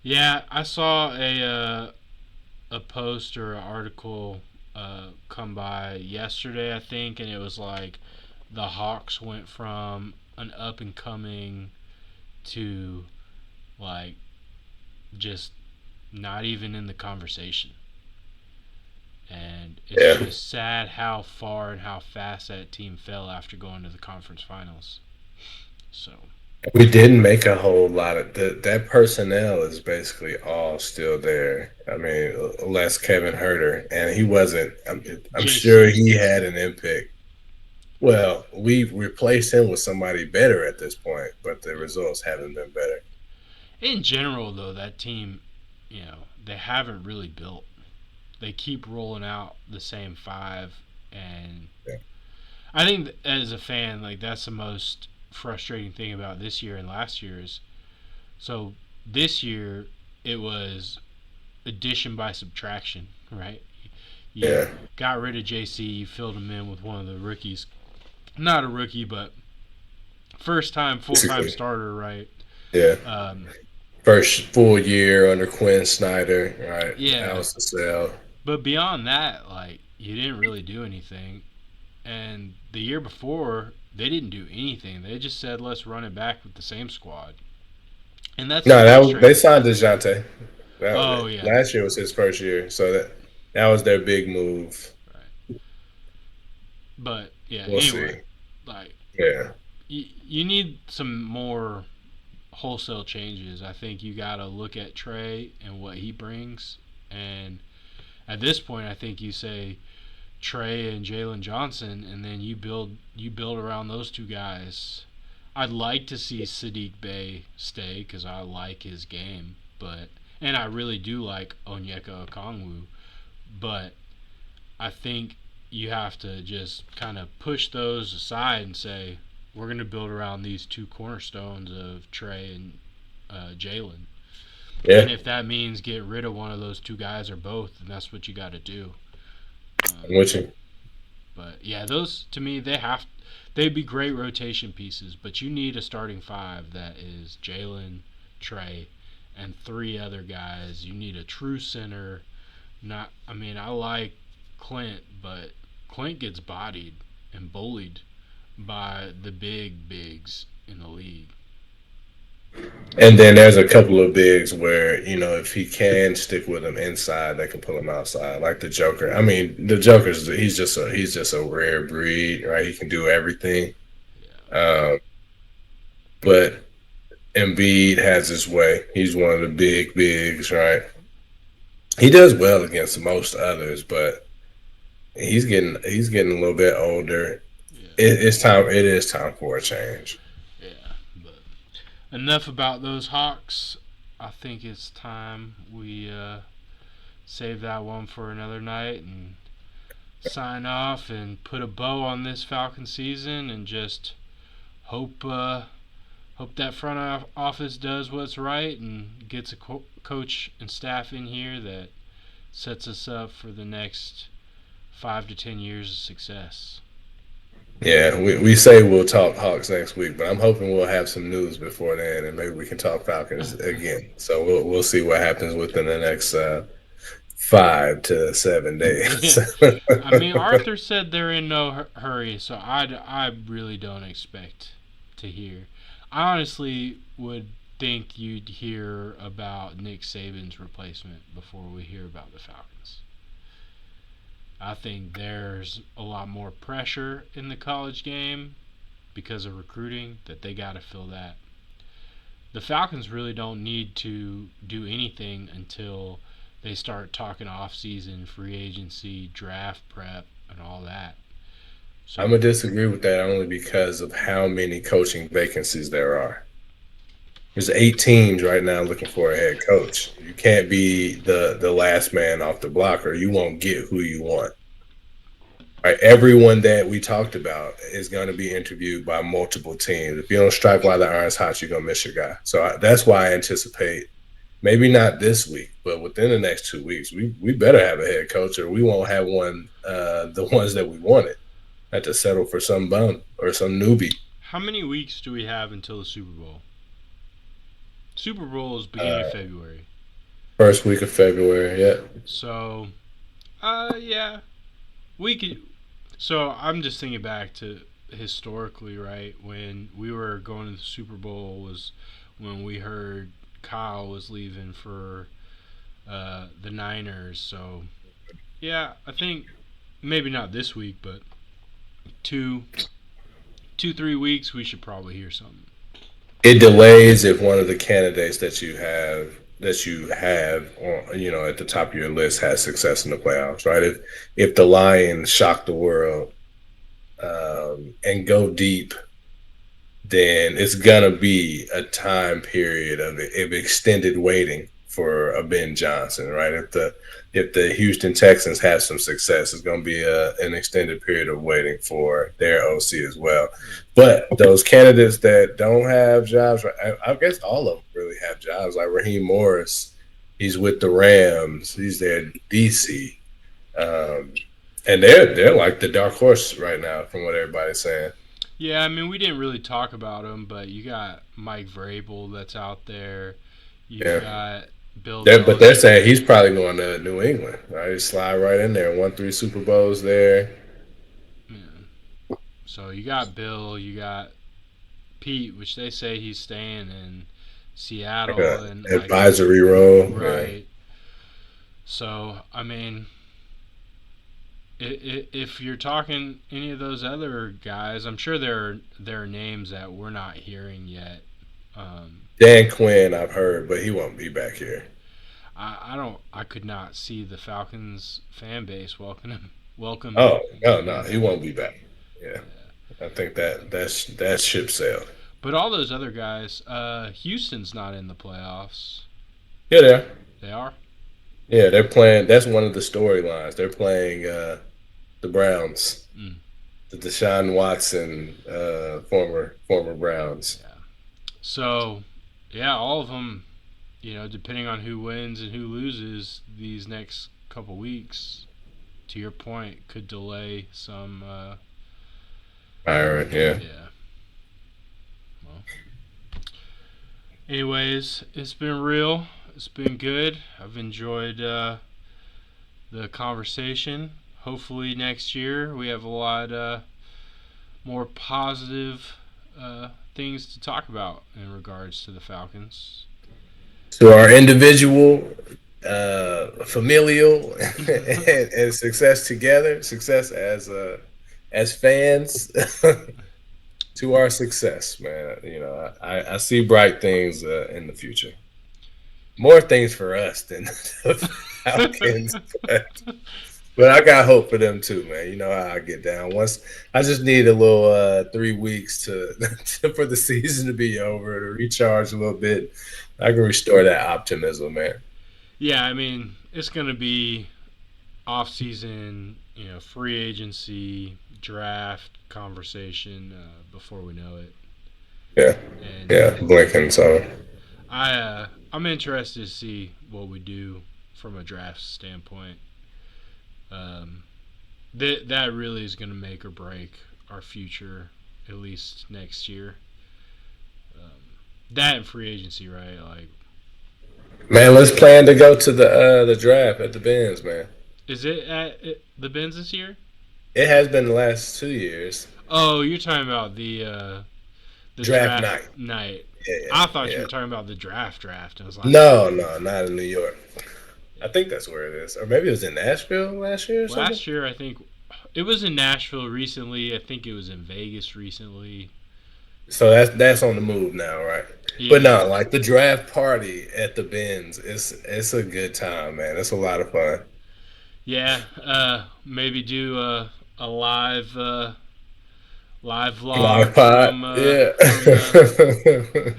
Yeah, I saw a post or an article come by yesterday, I think, and it was like the Hawks went from an up and coming to like just not even in the conversation. And it's Yeah. just sad how far and how fast that team fell after going to the conference finals. So, We didn't make a whole lot of that personnel is basically all still there. I mean, less Kevin Herter, and he wasn't. I'm sure JC, he had an impact. Well, we replaced him with somebody better at this point, but the results haven't been better. in general, though, that team, they haven't really built. They keep rolling out the same five, and Yeah. I think as a fan, like that's the most frustrating thing about this year and last year's. So this year it was addition by subtraction, right? You Yeah, got rid of JC. You filled him in with one of the rookies. Not a rookie, but first time full time basically. starter, right? Yeah. Um, First full year under Quinn Snyder, right? yeah, Alice Sale. but beyond that, like you didn't really do anything. And the year before, they didn't do anything. They just said, let's run it back with the same squad. And that's No, they frustrating. signed DeJounte. That was Oh, it. yeah. Last year was his first year, so that was their big move. Right. But, yeah, We'll anyway, see. like, Yeah, you need some more wholesale changes. I think you got to look at Trey and what he brings. And at this point, I think you say Trey and Jalen Johnson, and then you build around those two guys. I'd like to see Sadiq Bey stay because I like his game, but and I really do like Onyeka Okongwu, but I think you have to just kind of push those aside and say we're going to build around these two cornerstones of Trey and Jalen. And yeah. if that means get rid of one of those two guys or both, then that's what you got to do. I'm Um, with you. But yeah, those to me they'd be great rotation pieces. But you need a starting five that is Jalen, Trey, and three other guys. You need a true center. Not I mean I like Clint, but Clint gets bodied and bullied by the big bigs in the league. And then there's a couple of bigs where if he can stick with him inside, they can pull him outside, like the Joker. I mean, the Joker's he's just a rare breed, right? He can do everything. Yeah, Um, but Embiid has his way. He's one of the big bigs, right? He does well against most others, but he's getting a little bit older. yeah, It's time. It is time for a change. yeah. But enough about those Hawks. I think it's time we save that one for another night and sign off and put a bow on this Falcon season and just hope hope that front office does what's right and gets a coach and staff in here that sets us up for the next 5 to 10 years of success. Yeah, we say we'll talk Hawks next week, but I'm hoping we'll have some news before then, and maybe we can talk Falcons again. So we'll see what happens within the next 5 to 7 days. Yeah, I mean Arthur said they're in no hurry, so I really don't expect to hear. I honestly would think you'd hear about Nick Saban's replacement before we hear about the Falcons. I think there's a lot more pressure in the college game because of recruiting that they got to fill that. The Falcons really don't need to do anything until they start talking off-season, free agency, draft prep, and all that. I'm So gonna disagree with that only because of how many coaching vacancies there are. There's 8 teams right now looking for a head coach. You can't be the last man off the block, or you won't get who you want. Right, everyone that we talked about is going to be interviewed by multiple teams. If you don't strike while the iron's hot, you're gonna miss your guy. So that's why I anticipate maybe not this week, but within the next 2 weeks, we better have a head coach, or we won't have one. The ones that we wanted had to settle for some bum or some newbie. how many weeks do we have until the Super Bowl? Super Bowl is beginning of Uh, February. First week of February, yeah. So, yeah, we could. So I'm just thinking back to historically, right? When we were going to the Super Bowl was when we heard Kyle was leaving for the Niners. So yeah, I think maybe not this week, but two, 2, 3 weeks we should probably hear something. It delays if one of the candidates that you have on, at the top of your list has success in the playoffs, right? If the Lions shock the world and go deep, then it's gonna be a time period of extended waiting for a Ben Johnson, right? If the Houston Texans have some success, it's gonna be an extended period of waiting for their OC as well. But those candidates that don't have jobs, I guess all of them really have jobs. Like Raheem Morris, he's with the Rams. He's there, DC. Um, and they're like the dark horse right now, from what everybody's saying. Yeah, I mean, we didn't really talk about him, but you got Mike Vrabel that's out there. You've Yeah, got Bill but they're Belichick. saying he's probably going to New England. Right, slide right in there, won 3 Super Bowls there. Yeah. So you got Bill, you got Pete, which they say he's staying in Like Seattle, a and like advisory role. Yeah, right. So I mean, if you're talking any of those other guys, I'm sure there are names that we're not hearing yet. Um, Dan Quinn, I've heard, but he won't be back here. I don't I could not see the Falcons fan base Oh no, welcoming he him. won't be back. Yeah, Yeah. I think that ship sailed. But all those other guys, Houston's not in the playoffs. Yeah, there. They are. Yeah, they're playing. That's one of the storylines. They're playing the Browns, Mm, the Deshaun Watson, former Browns. yeah. So, yeah, all of them. Depending on who wins and who loses these next couple weeks, to your point, could delay some. Byron, yeah. Yeah. Well, anyways, it's been real. It's been good. I've enjoyed the conversation. Hopefully next year we have a lot more positive things to talk about in regards to the Falcons. To our individual, familial, and success together, success as fans. To our success, man. I see bright things in the future. More things for us than the Falcons, but I got hope for them too, man. You know how I get down. Once I just need a little 3 weeks for the season to be over, to recharge a little bit. I can restore that optimism, man. Yeah, I mean it's going to be off season, free agency, draft conversation before we know it. Yeah, And yeah, blinking. So I'm interested to see what we do from a draft standpoint. Um, that really is going to make or break our future, at least next year. That and free agency, right? Like, man, let's plan to go to the draft at the Benz, man. is it at the Benz this year? It has been the last 2 years. Oh, you're talking about the Draft draft night. night. Yeah, I thought you yeah. were talking about the draft. I was like, No, no, not in New York. I yeah. think that's where it is, or maybe it was in Nashville last year or something. Last year I think it was in Nashville recently. I think it was in Vegas recently. So that's on the move now, right? But Yeah, no, like the draft party at the Benz, it's a good time, man. It's a lot of fun. yeah. Maybe do a live vlog Live pod, yeah. from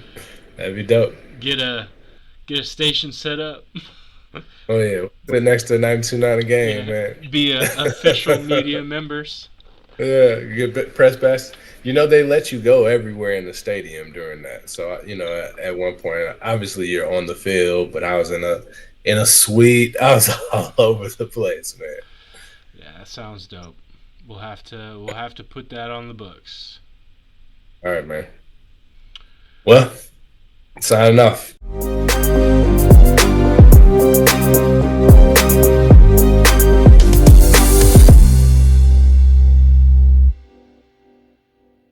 That'd be dope. get a get a station set up. Oh yeah, sit next to 92.9 a game, Yeah, man. be a official media members. Yeah, get press pass. You know they let you go everywhere in the stadium during that. So at one point, obviously you're on the field, but I was in a suite. I was all over the place, man. Yeah, that sounds dope. We'll have to put that on the books. All right, man. Well, signing off.